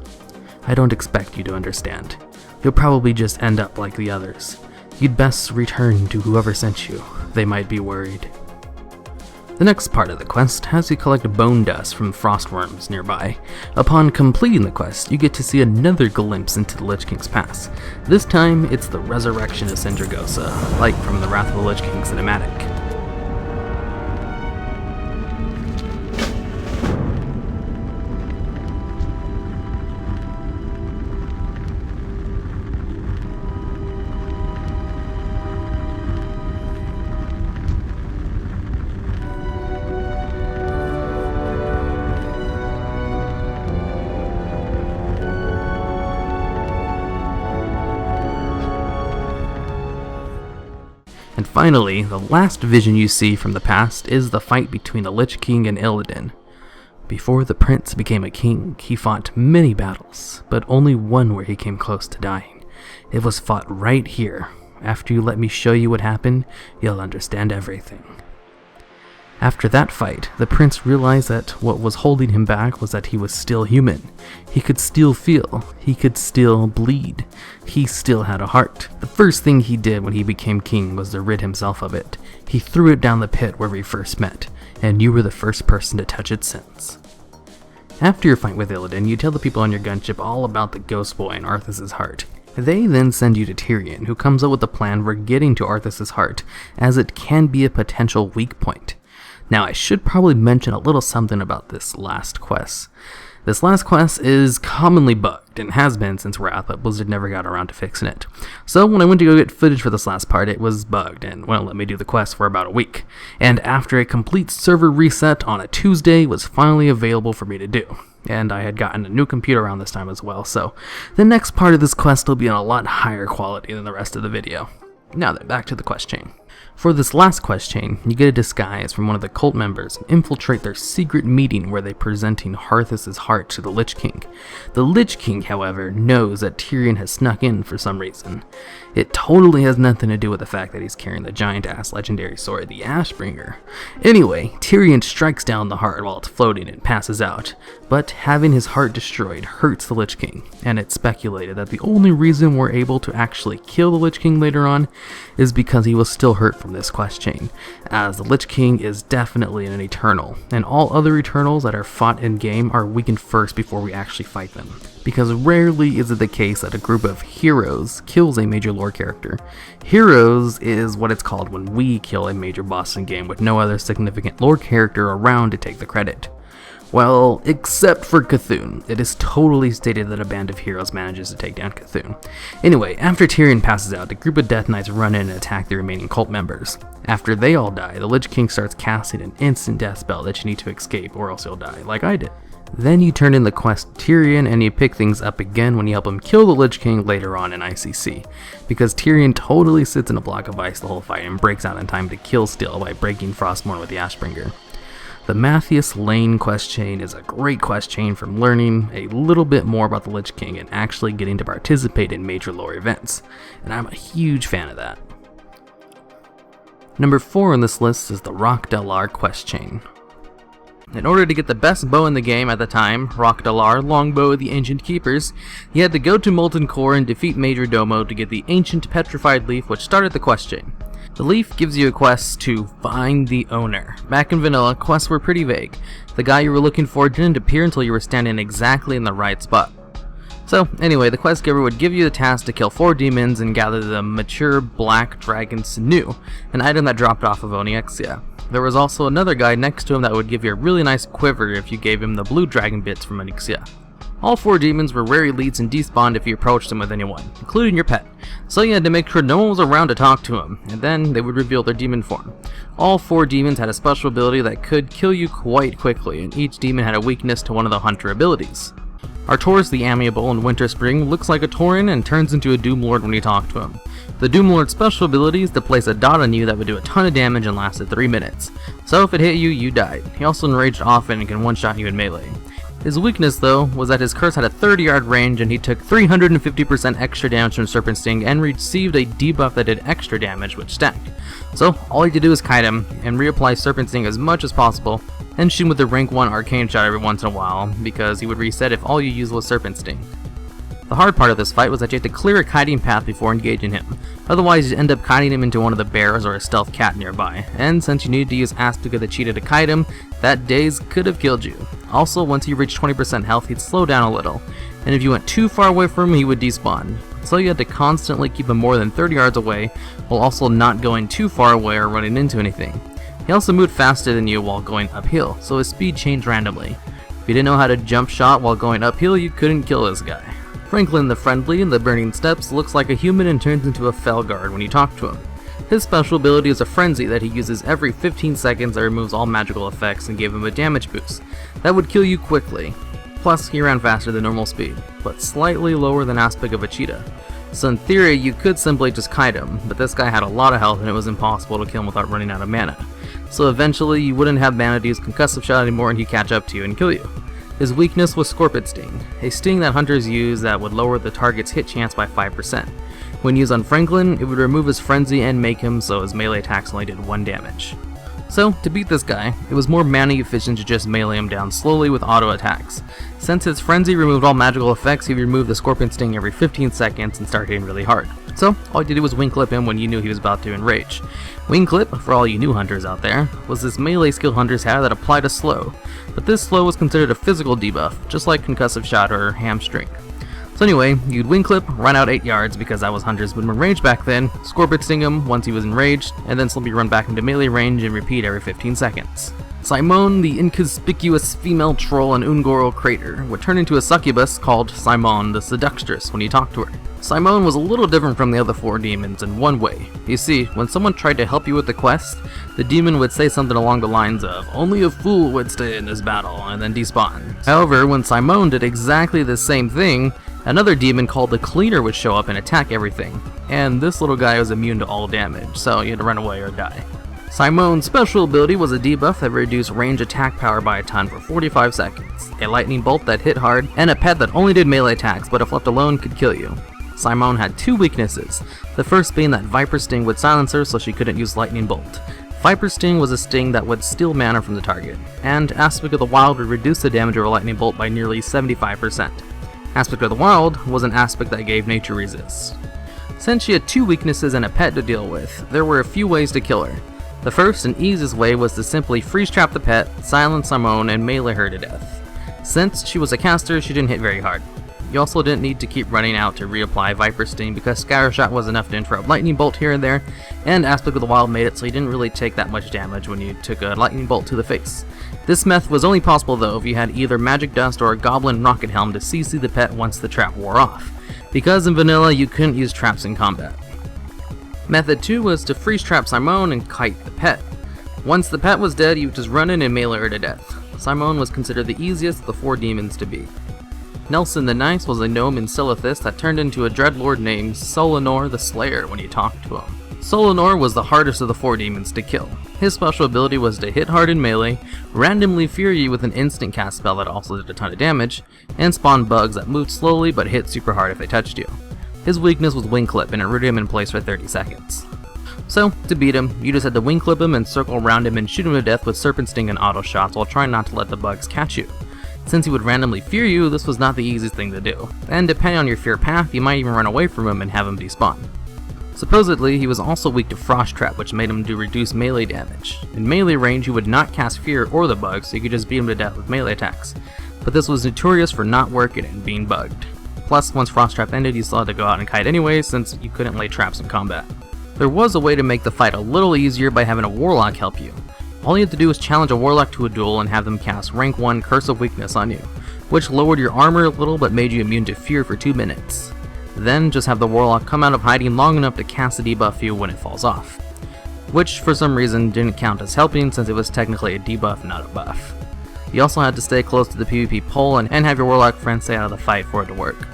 I don't expect you to understand. You'll probably just end up like the others. You'd best return to whoever sent you. They might be worried. The next part of the quest has you collect bone dust from frostworms nearby. Upon completing the quest, you get to see another glimpse into the Lich King's past. This time, it's the resurrection of Sindragosa, like from the Wrath of the Lich King cinematic. And finally, the last vision you see from the past is the fight between the Lich King and Illidan. Before the prince became a king, he fought many battles, but only one where he came close to dying. It was fought right here. After you let me show you what happened, you'll understand everything. After that fight, the prince realized that what was holding him back was that he was still human. He could still feel. He could still bleed. He still had a heart. The first thing he did when he became king was to rid himself of it. He threw it down the pit where we first met, and you were the first person to touch it since. After your fight with Illidan, you tell the people on your gunship all about the Ghost Boy and Arthas's heart. They then send you to Tyrion, who comes up with a plan for getting to Arthas's heart, as it can be a potential weak point. Now, I should probably mention a little something about this last quest. This last quest is commonly bugged, and has been since Wrath, but Blizzard never got around to fixing it. So when I went to go get footage for this last part, it was bugged, and wouldn't let me do the quest for about a week. And after a complete server reset on a Tuesday, it was finally available for me to do. And I had gotten a new computer around this time as well, so the next part of this quest will be on a lot higher quality than the rest of the video. Now then, back to the quest chain. For this last quest chain, you get a disguise from one of the cult members and infiltrate their secret meeting where they're presenting Harthas' heart to the Lich King. The Lich King, however, knows that Tyrion has snuck in for some reason. It totally has nothing to do with the fact that he's carrying the giant-ass legendary sword, the Ashbringer. Anyway, Tyrion strikes down the heart while it's floating and passes out, but having his heart destroyed hurts the Lich King, and it's speculated that the only reason we're able to actually kill the Lich King later on is because he was still hurt from this quest chain, as the Lich King is definitely an Eternal, and all other Eternals that are fought in game are weakened first before we actually fight them, because rarely is it the case that a group of heroes kills a major lore character. Heroes is what it's called when we kill a major boss in game with no other significant lore character around to take the credit. Well, except for Cthulhu. It is totally stated that a band of heroes manages to take down Cthulhu. Anyway, after Tyrion passes out, the group of Death Knights run in and attack the remaining cult members. After they all die, the Lich King starts casting an instant death spell that you need to escape or else you'll die, like I did. Then you turn in the quest Tyrion and you pick things up again when you help him kill the Lich King later on in ICC, because Tyrion totally sits in a block of ice the whole fight and breaks out in time to kill Steel by breaking Frostmourne with the Ashbringer. The Matthias Lehne quest chain is a great quest chain from learning a little bit more about the Lich King and actually getting to participate in major lore events, and I'm a huge fan of that. Number 4 on this list is the Rhok Delar quest chain. In order to get the best bow in the game at the time, Rhok Delar, Longbow of the Ancient Keepers, he had to go to Molten Core and defeat Major Domo to get the Ancient Petrified Leaf, which started the quest chain. The leaf gives you a quest to find the owner. Back in vanilla, quests were pretty vague. The guy you were looking for didn't appear until you were standing exactly in the right spot. So anyway, the quest giver would give you the task to kill 4 demons and gather the mature black dragon sinew, an item that dropped off of Onyxia. There was also another guy next to him that would give you a really nice quiver if you gave him the blue dragon bits from Onyxia. All 4 demons were rare elites and despawned if you approached them with anyone, including your pet, so you had to make sure no one was around to talk to them, and then they would reveal their demon form. All 4 demons had a special ability that could kill you quite quickly, and each demon had a weakness to one of the hunter abilities. Artoris the Amiable in Winter Spring looks like a Tauren and turns into a Doomlord when you talk to him. The Doomlord's special ability is to place a dot on you that would do a ton of damage and lasted 3 minutes, so if it hit you, you died. He also enraged often and can one-shot you in melee. His weakness, though, was that his curse had a 30-yard range and he took 350% extra damage from Serpent Sting and received a debuff that did extra damage, which stacked. So all you had to do is kite him and reapply Serpent Sting as much as possible and shoot him with a rank 1 arcane shot every once in a while, because he would reset if all you used was Serpent Sting. The hard part of this fight was that you had to clear a kiting path before engaging him, otherwise you'd end up kiting him into one of the bears or a stealth cat nearby, and since you needed to use Aspic of the Cheetah to kite him, that daze could have killed you. Also, once you reached 20% health, he'd slow down a little, and if you went too far away from him, he would despawn. So you had to constantly keep him more than 30 yards away, while also not going too far away or running into anything. He also moved faster than you while going uphill, so his speed changed randomly. If you didn't know how to jump shot while going uphill, you couldn't kill this guy. Franklin the Friendly in the Burning Steppes looks like a human and turns into a Felguard when you talk to him. His special ability is a frenzy that he uses every 15 seconds that removes all magical effects and gave him a damage boost. That would kill you quickly. Plus, he ran faster than normal speed, but slightly lower than Aspic of a Cheetah. So in theory, you could simply just kite him, but this guy had a lot of health and it was impossible to kill him without running out of mana. So eventually, you wouldn't have mana to use Concussive Shot anymore and he'd catch up to you and kill you. His weakness was Scorpion Sting, a sting that hunters use that would lower the target's hit chance by 5%. When used on Franklin, it would remove his frenzy and make him so his melee attacks only did 1 damage. So, to beat this guy, it was more mana efficient to just melee him down slowly with auto attacks. Since his frenzy removed all magical effects, he would remove the Scorpion Sting every 15 seconds and start hitting really hard. So, all you did was wing clip him when you knew he was about to enrage. Wing clip, for all you new hunters out there, was this melee skill hunters had that applied a slow, but this slow was considered a physical debuff, just like Concussive Shot or Hamstring. So anyway, you'd wing clip, run out 8 yards because that was hunters when enraged back then, Scorpion Sting him once he was enraged, and then slowly run back into melee range and repeat every 15 seconds. Simone, the inconspicuous female troll in Ungoro Crater, would turn into a succubus called Simone the Seductress when you talked to her. Simone was a little different from the other 4 demons in one way. You see, when someone tried to help you with the quest, the demon would say something along the lines of, "Only a fool would stay in this battle," and then despawn. However, when Simone did exactly the same thing, Another demon called the Cleaner would show up and attack everything, and this little guy was immune to all damage, so you had to run away or die. Simone's special ability was a debuff that reduced range attack power by a ton for 45 seconds, a lightning bolt that hit hard, and a pet that only did melee attacks but if left alone could kill you. Simone had two weaknesses, the first being that Viper Sting would silence her so she couldn't use Lightning Bolt. Viper Sting was a sting that would steal mana from the target, and Aspect of the Wild would reduce the damage of a Lightning Bolt by nearly 75%. Aspect of the Wild was an aspect that gave nature resist. Since she had two weaknesses and a pet to deal with, there were a few ways to kill her. The first and easiest way was to simply freeze trap the pet, silence Simone, and melee her to death. Since she was a caster, she didn't hit very hard. You also didn't need to keep running out to reapply Viper Sting because Scatter Shot was enough to interrupt Lightning Bolt here and there, and Aspect of the Wild made it so you didn't really take that much damage when you took a Lightning Bolt to the face. This method was only possible though if you had either Magic Dust or a Goblin Rocket Helm to CC the pet once the trap wore off, because in vanilla you couldn't use traps in combat. Method 2 was to freeze trap Simone and kite the pet. Once the pet was dead, you would just run in and melee her to death. Simone was considered the easiest of the 4 demons to beat. Nelson the Nice was a gnome in Silithus that turned into a dreadlord named Solanor the Slayer when you talked to him. Solanor was the hardest of the 4 demons to kill. His special ability was to hit hard in melee, randomly fear you with an instant cast spell that also did a ton of damage, and spawn bugs that moved slowly but hit super hard if they touched you. His weakness was Wing Clip, and it rooted him in place for 30 seconds. So, to beat him, you just had to Wing Clip him and circle around him and shoot him to death with Serpent Sting and auto shots while trying not to let the bugs catch you. Since he would randomly fear you, this was not the easiest thing to do, and depending on your fear path, you might even run away from him and have him despawn. Supposedly, he was also weak to Frost Trap, which made him do reduced melee damage. In melee range, you would not cast fear or the bugs, so you could just beat him to death with melee attacks, but this was notorious for not working and being bugged. Plus, once Frost Trap ended, you still had to go out and kite anyway, since you couldn't lay traps in combat. There was a way to make the fight a little easier by having a Warlock help you. All you had to do was challenge a Warlock to a duel and have them cast rank 1 Curse of Weakness on you, which lowered your armor a little but made you immune to fear for 2 minutes. Then just have the Warlock come out of hiding long enough to cast a debuff you when it falls off, which for some reason didn't count as helping since it was technically a debuff, not a buff. You also had to stay close to the PvP pole and have your Warlock friends stay out of the fight for it to work.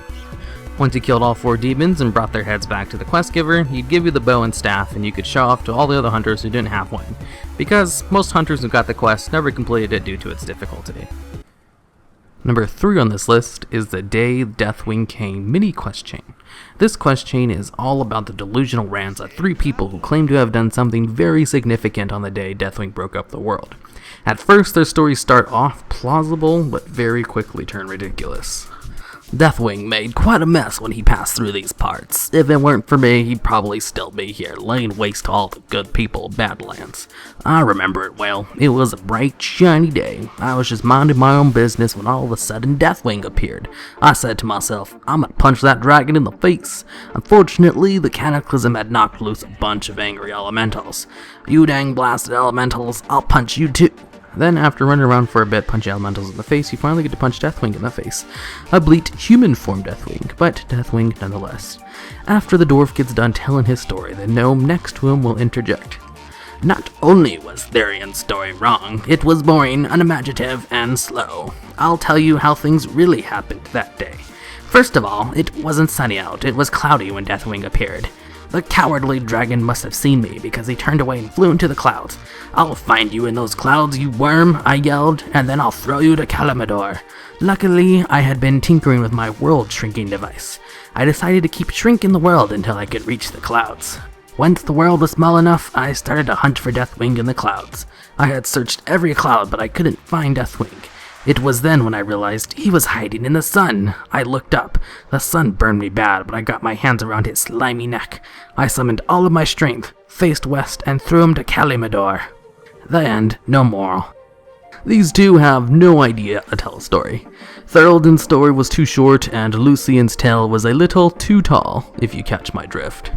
Once you killed all 4 demons and brought their heads back to the quest giver, he'd give you the bow and staff and you could show off to all the other hunters who didn't have one, because most hunters who got the quest never completed it due to its difficulty. Number 3 on this list is the Day Deathwing Came mini quest chain. This quest chain is all about the delusional rants of 3 people who claim to have done something very significant on the day Deathwing broke up the world. At first their stories start off plausible, but very quickly turn ridiculous. Deathwing made quite a mess when he passed through these parts. If it weren't for me, he'd probably still be here, laying waste to all the good people of Badlands. I remember it well. It was a bright, shiny day. I was just minding my own business when all of a sudden Deathwing appeared. I said to myself, I'm gonna punch that dragon in the face. Unfortunately, the cataclysm had knocked loose a bunch of angry elementals. You dang blasted elementals, I'll punch you too. Then, after running around for a bit punching elementals in the face, you finally get to punch Deathwing in the face. A bleat, human-formed Deathwing, but Deathwing nonetheless. After the dwarf gets done telling his story, the gnome next to him will interject. Not only was Therian's story wrong, it was boring, unimaginative, and slow. I'll tell you how things really happened that day. First of all, it wasn't sunny out, it was cloudy when Deathwing appeared. The cowardly dragon must have seen me because he turned away and flew into the clouds. I'll find you in those clouds, you worm, I yelled, and then I'll throw you to Kalimdor. Luckily, I had been tinkering with my world-shrinking device. I decided to keep shrinking the world until I could reach the clouds. Once the world was small enough, I started to hunt for Deathwing in the clouds. I had searched every cloud, but I couldn't find Deathwing. It was then when I realized he was hiding in the sun. I looked up. The sun burned me bad, but I got my hands around his slimy neck. I summoned all of my strength, faced west, and threw him to Kalimdor. The end. No moral. These two have no idea how to tell a story. Thorolden's story was too short, and Lucian's tale was a little too tall, if you catch my drift.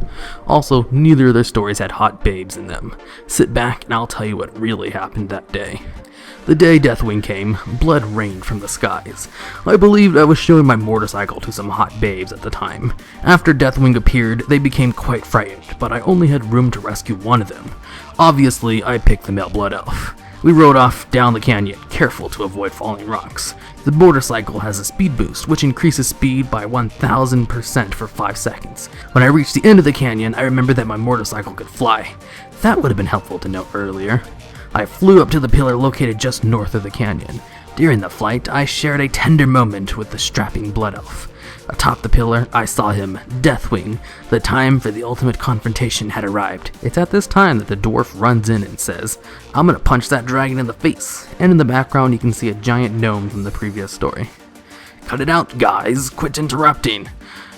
Also, neither of their stories had hot babes in them. Sit back and I'll tell you what really happened that day. The day Deathwing came, blood rained from the skies. I believed I was showing my motorcycle to some hot babes at the time. After Deathwing appeared, they became quite frightened, but I only had room to rescue one of them. Obviously, I picked the male blood elf. We rode off down the canyon, careful to avoid falling rocks. The motorcycle has a speed boost, which increases speed by 1000% for 5 seconds. When I reached the end of the canyon, I remembered that my motorcycle could fly. That would have been helpful to know earlier. I flew up to the pillar located just north of the canyon. During the flight, I shared a tender moment with the strapping blood elf. Atop the pillar, I saw him, Deathwing. The time for the ultimate confrontation had arrived. It's at this time that the dwarf runs in and says, "I'm gonna punch that dragon in the face." And in the background, you can see a giant gnome from the previous story. "Cut it out, guys. Quit interrupting."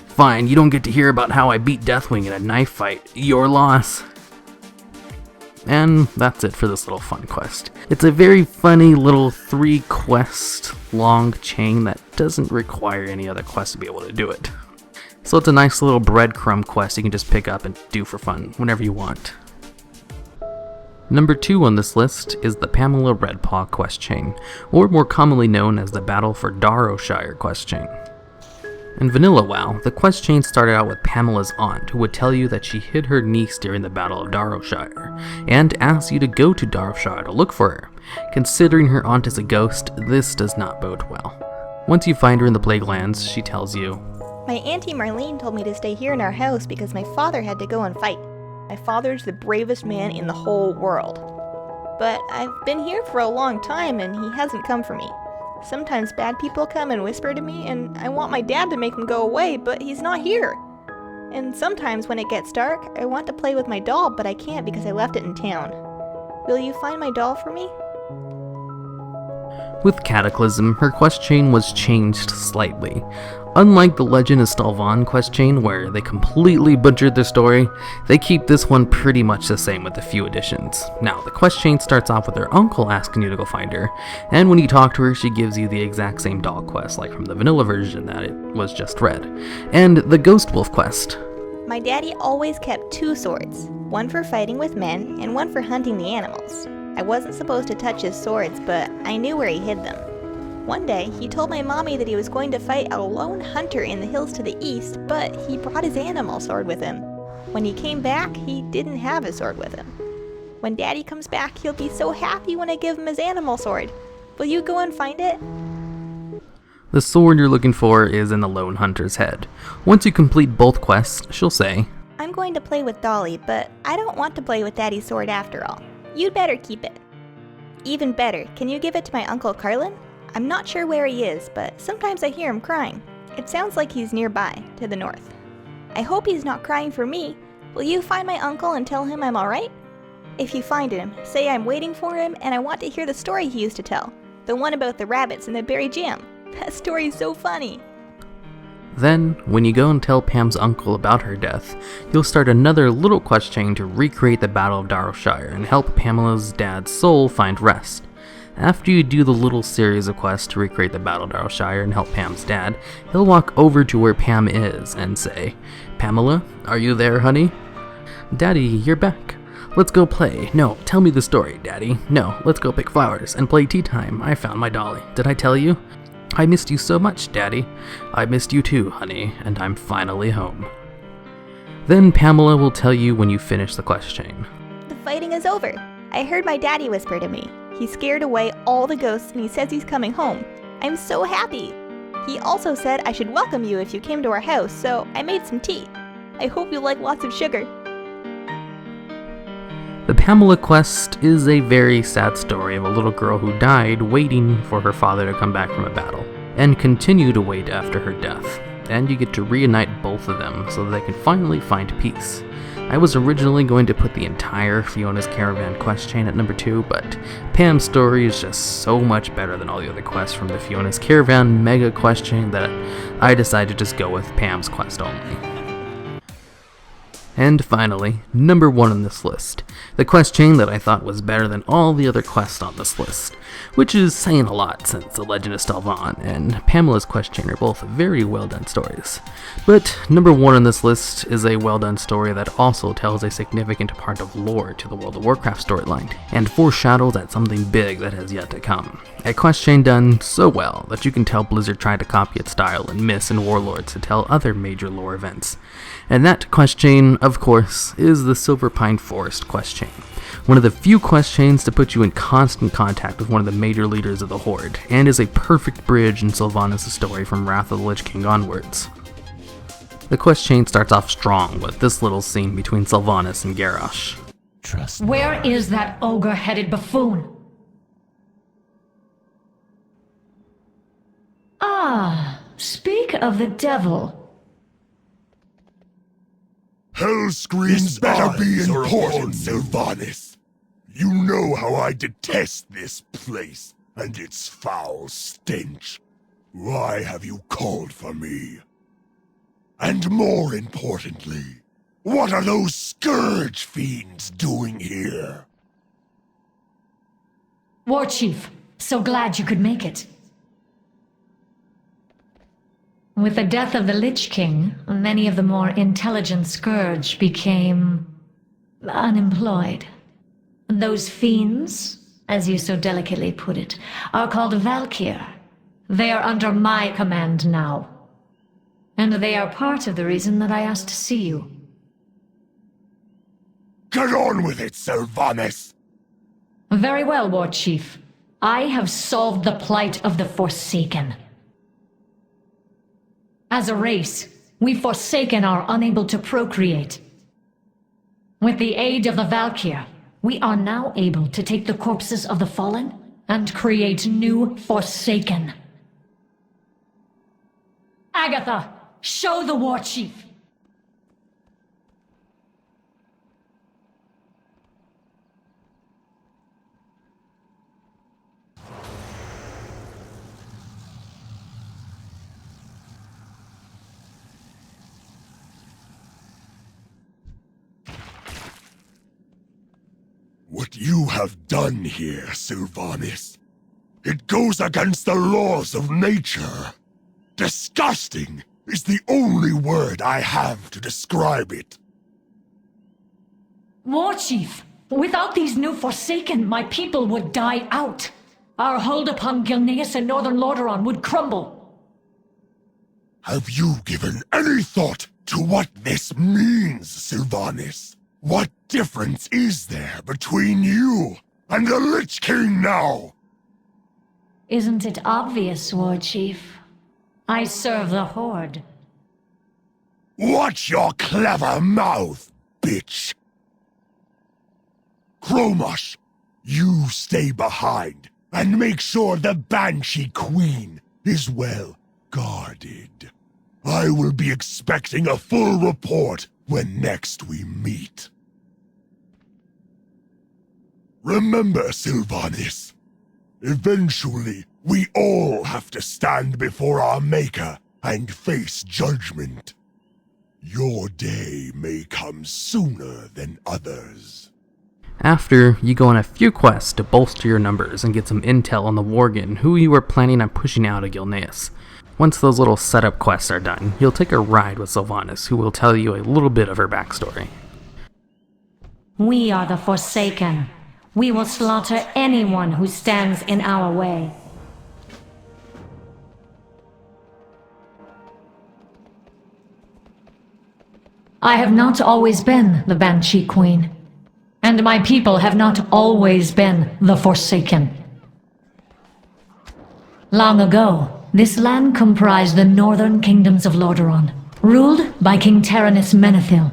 "Fine, you don't get to hear about how I beat Deathwing in a knife fight. Your loss." And that's it for this little fun quest. It's a very funny little 3-quest long chain that doesn't require any other quest to be able to do it. So it's a nice little breadcrumb quest you can just pick up and do for fun whenever you want. Number 2 on this list is the Pamela Redpath quest chain, or more commonly known as the Battle for Northshire quest chain. In vanilla WoW, the quest chain started out with Pamela's aunt, who would tell you that she hid her niece during the Battle of Northshire, and asked you to go to Northshire to look for her. Considering her aunt is a ghost, this does not bode well. Once you find her in the Plague Lands, she tells you, "My Auntie Marlene told me to stay here in our house because my father had to go and fight. My father's the bravest man in the whole world. But I've been here for a long time and he hasn't come for me. Sometimes bad people come and whisper to me, and I want my dad to make them go away, but he's not here. And sometimes when it gets dark, I want to play with my doll, but I can't because I left it in town. Will you find my doll for me?" With Cataclysm, her quest chain was changed slightly. Unlike the Legend of Stalvan quest chain, where they completely butchered their story, they keep this one pretty much the same with a few additions. Now, the quest chain starts off with her uncle asking you to go find her, and when you talk to her, she gives you the exact same doll quest, like from the vanilla version that it was just read. And the Ghost Wolf quest. "My daddy always kept 2 swords, one for fighting with men and one for hunting the animals. I wasn't supposed to touch his swords, but I knew where he hid them. One day, he told my mommy that he was going to fight a lone hunter in the hills to the east, but he brought his animal sword with him. When he came back, he didn't have his sword with him. When Daddy comes back, he'll be so happy when I give him his animal sword. Will you go and find it?" The sword you're looking for is in the lone hunter's head. Once you complete both quests, she'll say, "I'm going to play with Dolly, but I don't want to play with Daddy's sword after all. You'd better keep it. Even better, can you give it to my Uncle Carlin? I'm not sure where he is, but sometimes I hear him crying. It sounds like he's nearby, to the north. I hope he's not crying for me. Will you find my uncle and tell him I'm alright? If you find him, say I'm waiting for him and I want to hear the story he used to tell. The one about the rabbits and the berry jam. That story's so funny." Then, when you go and tell Pam's uncle about her death, you'll start another little quest chain to recreate the Battle of Northshire and help Pamela's dad's soul find rest. After you do the little series of quests to recreate the Battle of Northshire and help Pam's dad, he'll walk over to where Pam is and say, "Pamela, are you there, honey? Daddy, you're back. Let's go play. No, tell me the story, Daddy. No, let's go pick flowers and play tea time. I found my dolly. Did I tell you? I missed you so much, Daddy. I missed you too, honey, and I'm finally home." Then Pamela will tell you when you finish the quest chain. "The fighting is over. I heard my daddy whisper to me. He scared away all the ghosts and he says he's coming home. I'm so happy. He also said I should welcome you if you came to our house, so I made some tea. I hope you like lots of sugar." The Pamela quest is a very sad story of a little girl who died waiting for her father to come back from a battle, and continue to wait after her death, and you get to reunite both of them so that they can finally find peace. I was originally going to put the entire Fiona's Caravan quest chain at number 2, but Pam's story is just so much better than all the other quests from the Fiona's Caravan mega quest chain that I decided to just go with Pam's quest only. And finally, number 1 on this list, the quest chain that I thought was better than all the other quests on this list, which is saying a lot since The Legend of Stalvan and Pamela's quest chain are both very well done stories. But number 1 on this list is a well done story that also tells a significant part of lore to the World of Warcraft storyline, and foreshadows at something big that has yet to come. A quest chain done so well that you can tell Blizzard tried to copy its style in Myths and Warlords to tell other major lore events. And that quest chain of course, is the Silver Pine Forest quest chain. One of the few quest chains to put you in constant contact with one of the major leaders of the Horde, and is a perfect bridge in Sylvanas' story from Wrath of the Lich King onwards. The quest chain starts off strong with this little scene between Sylvanas and Garrosh. Trust. Where is that ogre-headed buffoon? Ah, speak of the devil. Hell screams better be important, Sylvanas. You know how I detest this place and its foul stench. Why have you called for me? And more importantly, what are those scourge fiends doing here? War Chief, so glad you could make it. With the death of the Lich King, many of the more intelligent Scourge became unemployed. Those fiends, as you so delicately put it, are called Valkyr. They are under my command now. And they are part of the reason that I asked to see you. Get on with it, Sylvanas! Very well, War Chief. I have solved the plight of the Forsaken. As a race, we Forsaken are unable to procreate. With the aid of the Valkyr, we are now able to take the corpses of the fallen and create new Forsaken. Agatha, show the War Chief! What you have done here, Sylvanas, it goes against the laws of nature. Disgusting is the only word I have to describe it. War Chief, without these new Forsaken, my people would die out. Our hold upon Gilneas and Northern Lordaeron would crumble. Have you given any thought to what this means, Sylvanas? What difference is there between you and the Lich King now? Isn't it obvious, War Chief? I serve the Horde. Watch your clever mouth, bitch! Chromosh, you stay behind and make sure the Banshee Queen is well guarded. I will be expecting a full report when next we meet. Remember, Sylvanas, eventually we all have to stand before our Maker and face judgment. Your day may come sooner than others. After, you go on a few quests to bolster your numbers and get some intel on the Worgen who you are planning on pushing out of Gilneas. Once those little setup quests are done, you'll take a ride with Sylvanas, who will tell you a little bit of her backstory. We are the Forsaken. We will slaughter anyone who stands in our way. I have not always been the Banshee Queen, and my people have not always been the Forsaken. Long ago, this land comprised the northern kingdoms of Lordaeron, ruled by King Terenas Menethil.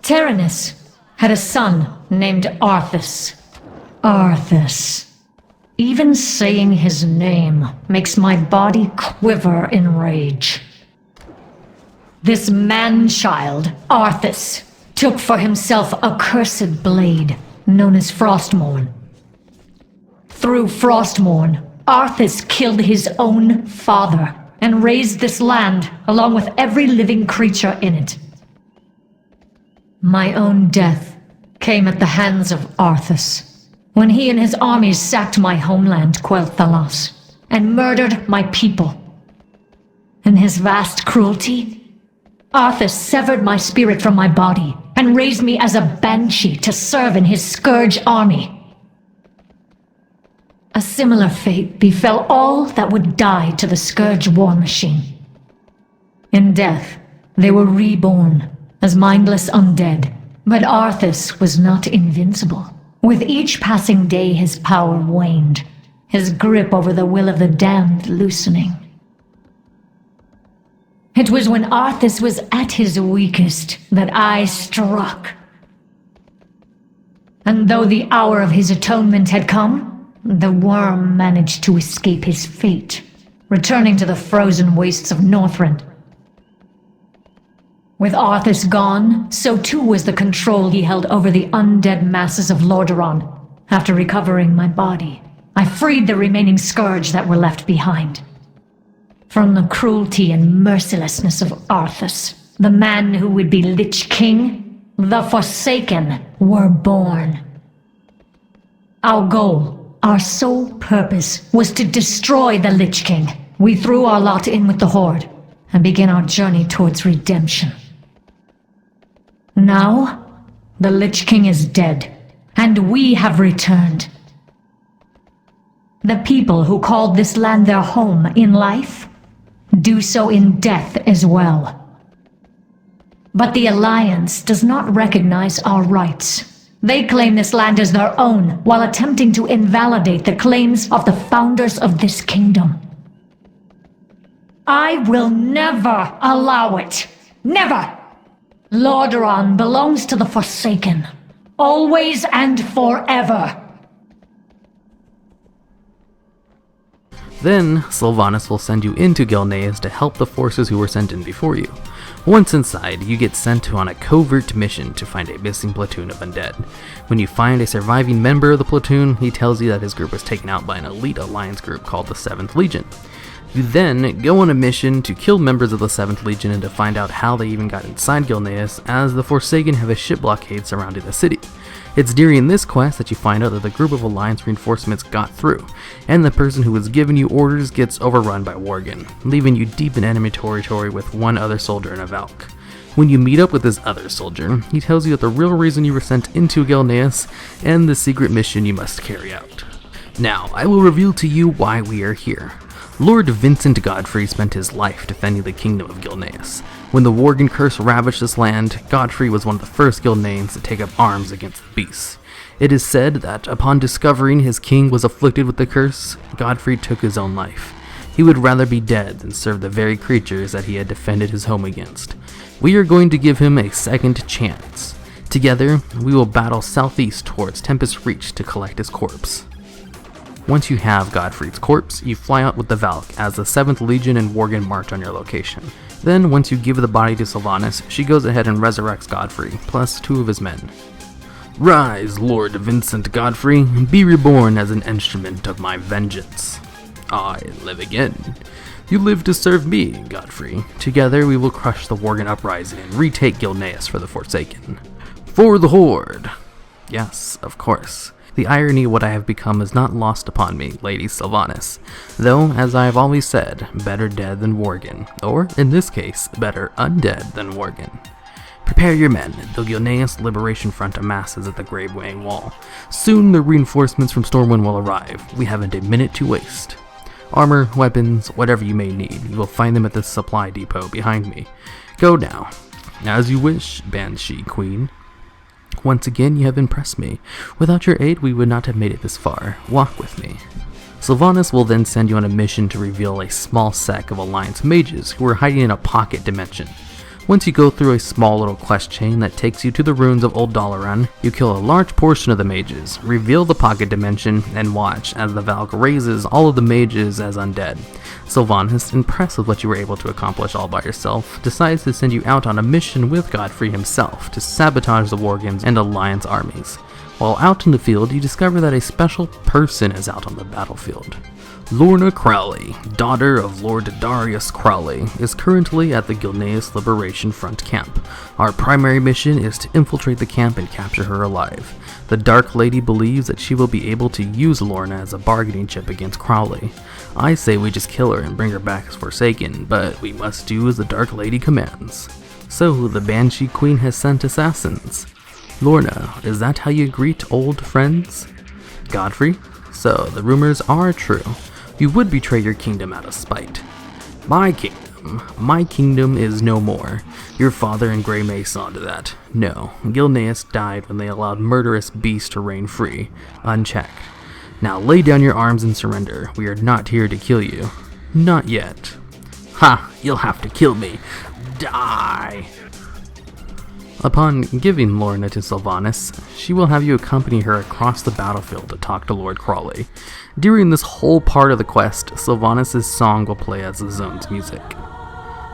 Terenas had a son named Arthas. Arthas. Even saying his name makes my body quiver in rage. This man-child, Arthas, took for himself a cursed blade known as Frostmourne. Through Frostmourne, Arthas killed his own father and raised this land along with every living creature in it. My own death came at the hands of Arthas, when he and his armies sacked my homeland, Quel'Thalas, and murdered my people. In his vast cruelty, Arthas severed my spirit from my body and raised me as a banshee to serve in his Scourge army. A similar fate befell all that would die to the Scourge war machine. In death, they were reborn as mindless undead. But Arthas was not invincible. With each passing day his power waned, his grip over the will of the damned loosening. It was when Arthas was at his weakest that I struck. And though the hour of his atonement had come, the worm managed to escape his fate, returning to the frozen wastes of Northrend. With Arthas gone, so too was the control he held over the undead masses of Lordaeron. After recovering my body, I freed the remaining scourge that were left behind. From the cruelty and mercilessness of Arthas, the man who would be Lich King, the Forsaken, were born. Our goal, our sole purpose, was to destroy the Lich King. We threw our lot in with the Horde, and began our journey towards redemption. Now, the Lich King is dead, and we have returned. The people who called this land their home in life do so in death as well. But the Alliance does not recognize our rights. They claim this land as their own, while attempting to invalidate the claims of the founders of this kingdom. I will never allow it. Never! Lordaeron belongs to the Forsaken, always and forever. Then, Sylvanas will send you into Gilneas to help the forces who were sent in before you. Once inside, you get sent on a covert mission to find a missing platoon of undead. When you find a surviving member of the platoon, he tells you that his group was taken out by an elite alliance group called the 7th Legion. You then go on a mission to kill members of the 7th Legion and to find out how they even got inside Gilneas, as the Forsaken have a ship blockade surrounding the city. It's during this quest that you find out that the group of Alliance reinforcements got through, and the person who was giving you orders gets overrun by Worgen, leaving you deep in enemy territory with one other soldier in a Valk. When you meet up with this other soldier, he tells you that the real reason you were sent into Gilneas and the secret mission you must carry out. Now, I will reveal to you why we are here. Lord Vincent Godfrey spent his life defending the kingdom of Gilneas. When the Worgen curse ravaged this land, Godfrey was one of the first Gilneans to take up arms against the beasts. It is said that upon discovering his king was afflicted with the curse, Godfrey took his own life. He would rather be dead than serve the very creatures that he had defended his home against. We are going to give him a second chance. Together, we will battle southeast towards Tempest Reach to collect his corpse. Once you have Godfrey's corpse, you fly out with the Valk as the 7th Legion and Worgen march on your location. Then, once you give the body to Sylvanas, she goes ahead and resurrects Godfrey, plus 2 of his men. Rise, Lord Vincent Godfrey, be reborn as an instrument of my vengeance. I live again. You live to serve me, Godfrey. Together we will crush the Worgen uprising and retake Gilneas for the Forsaken. For the Horde! Yes, of course. The irony of what I have become is not lost upon me, Lady Sylvanas. Though, as I have always said, better dead than Worgen, or, in this case, better undead than Worgen. Prepare your men, the Gilneas Liberation Front amasses at the Gravewaying Wall. Soon the reinforcements from Stormwind will arrive. We haven't a minute to waste. Armor, weapons, whatever you may need, you will find them at the supply depot behind me. Go now. As you wish, Banshee Queen. Once again, you have impressed me. Without your aid, we would not have made it this far. Walk with me. Sylvanas will then send you on a mission to reveal a small sect of Alliance mages who are hiding in a pocket dimension. Once you go through a small little quest chain that takes you to the ruins of Old Dalaran, you kill a large portion of the mages, reveal the pocket dimension, and watch as the Valk raises all of the mages as undead. Sylvanas, impressed with what you were able to accomplish all by yourself, decides to send you out on a mission with Godfrey himself to sabotage the Worgens and Alliance armies. While out in the field, you discover that a special person is out on the battlefield. Lorna Crowley, daughter of Lord Darius Crowley, is currently at the Gilneas Liberation Front camp. Our primary mission is to infiltrate the camp and capture her alive. The Dark Lady believes that she will be able to use Lorna as a bargaining chip against Crowley. I say we just kill her and bring her back as Forsaken, but we must do as the Dark Lady commands. So, the Banshee Queen has sent assassins. Lorna, is that how you greet old friends? Godfrey? So, the rumors are true. You would betray your kingdom out of spite. My kingdom? My kingdom is no more. Your father and Grey May saw to that. No, Gilneas died when they allowed murderous beasts to reign free, unchecked. Now lay down your arms and surrender. We are not here to kill you. Not yet. Ha! You'll have to kill me. Die! Upon giving Lorna to Sylvanas, she will have you accompany her across the battlefield to talk to Lord Crawley. During this whole part of the quest, Sylvanas' song will play as the zone's music.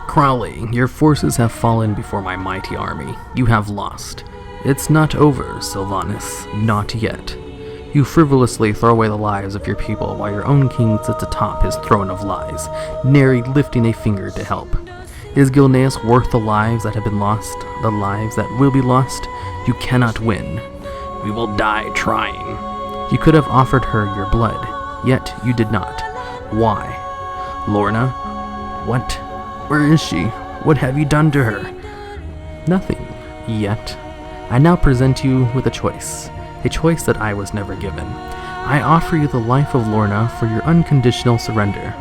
Crowley, your forces have fallen before my mighty army. You have lost. It's not over, Sylvanas. Not yet. You frivolously throw away the lives of your people while your own king sits atop his throne of lies, nary lifting a finger to help. Is Gilneas worth the lives that have been lost, the lives that will be lost? You cannot win. We will die trying. You could have offered her your blood, yet you did not. Why? Lorna? What? Where is she? What have you done to her? Nothing. Yet. I now present you with a choice that I was never given. I offer you the life of Lorna for your unconditional surrender.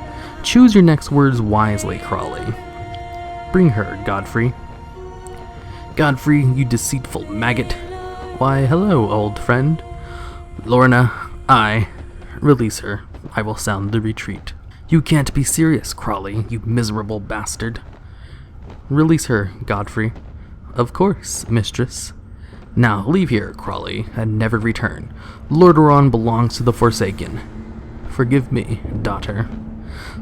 Choose your next words wisely, Crawley. Bring her, Godfrey. Godfrey, you deceitful maggot. Why, hello, old friend. Lorna, release her. I will sound the retreat. You can't be serious, Crawley, you miserable bastard. Release her, Godfrey. Of course, mistress. Now leave here, Crawley, and never return. Lordaeron belongs to the Forsaken. Forgive me, daughter.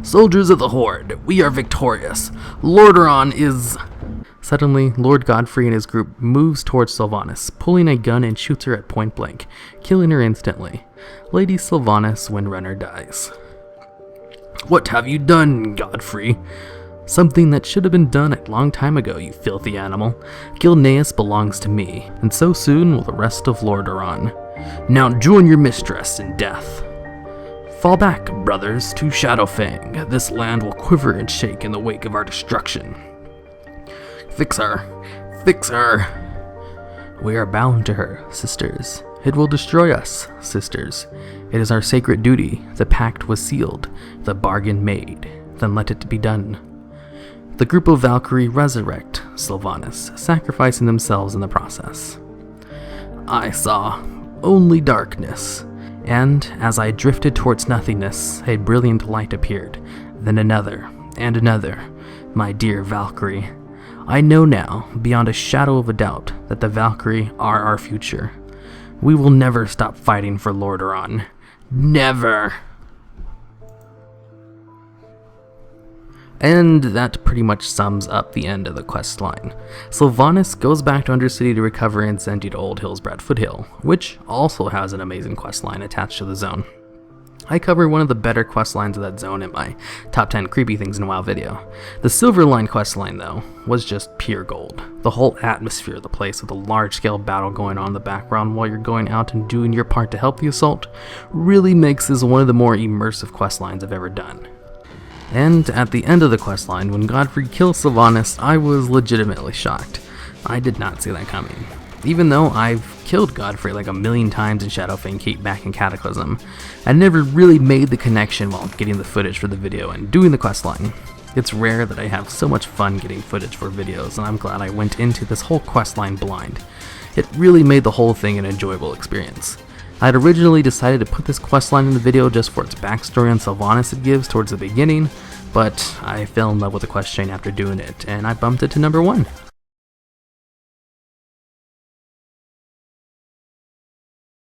Soldiers of the Horde, we are victorious. Lordaeron is... Suddenly, Lord Godfrey and his group moves towards Sylvanas, pulling a gun and shoots her at point blank, killing her instantly. Lady Sylvanas Windrunner dies. What have you done, Godfrey? Something that should have been done a long time ago, you filthy animal. Gilneas belongs to me, and so soon will the rest of Lordaeron. Now join your mistress in death. Fall back, brothers, to Shadowfang. This land will quiver and shake in the wake of our destruction. Fix her. Fix her. We are bound to her, sisters. It will destroy us, sisters. It is our sacred duty. The pact was sealed, the bargain made. Then let it be done. The group of Valkyrie resurrect Sylvanas, sacrificing themselves in the process. I saw only darkness. And as I drifted towards nothingness, a brilliant light appeared, then another, and another. My dear Valkyrie, I know now, beyond a shadow of a doubt, that the Valkyrie are our future. We will never stop fighting for Lordaeron. Never! And that pretty much sums up the end of the quest line. Sylvanas goes back to Undercity to recover and send you to Old Hillsbrad Foothill, which also has an amazing quest line attached to the zone. I covered one of the better quest lines of that zone in my top 10 creepy things in WoW video. The Silverline quest line, though, was just pure gold. The whole atmosphere of the place with a large-scale battle going on in the background while you're going out and doing your part to help the assault really makes this one of the more immersive quest lines I've ever done. And at the end of the questline, when Godfrey kills Sylvanas, I was legitimately shocked. I did not see that coming. Even though I've killed Godfrey like a million times in Shadowfang Keep back in Cataclysm, I never really made the connection while getting the footage for the video and doing the questline. It's rare that I have so much fun getting footage for videos, and I'm glad I went into this whole questline blind. It really made the whole thing an enjoyable experience. I had originally decided to put this questline in the video just for its backstory on Sylvanas it gives towards the beginning, but I fell in love with the quest chain after doing it, and I bumped it to number 1.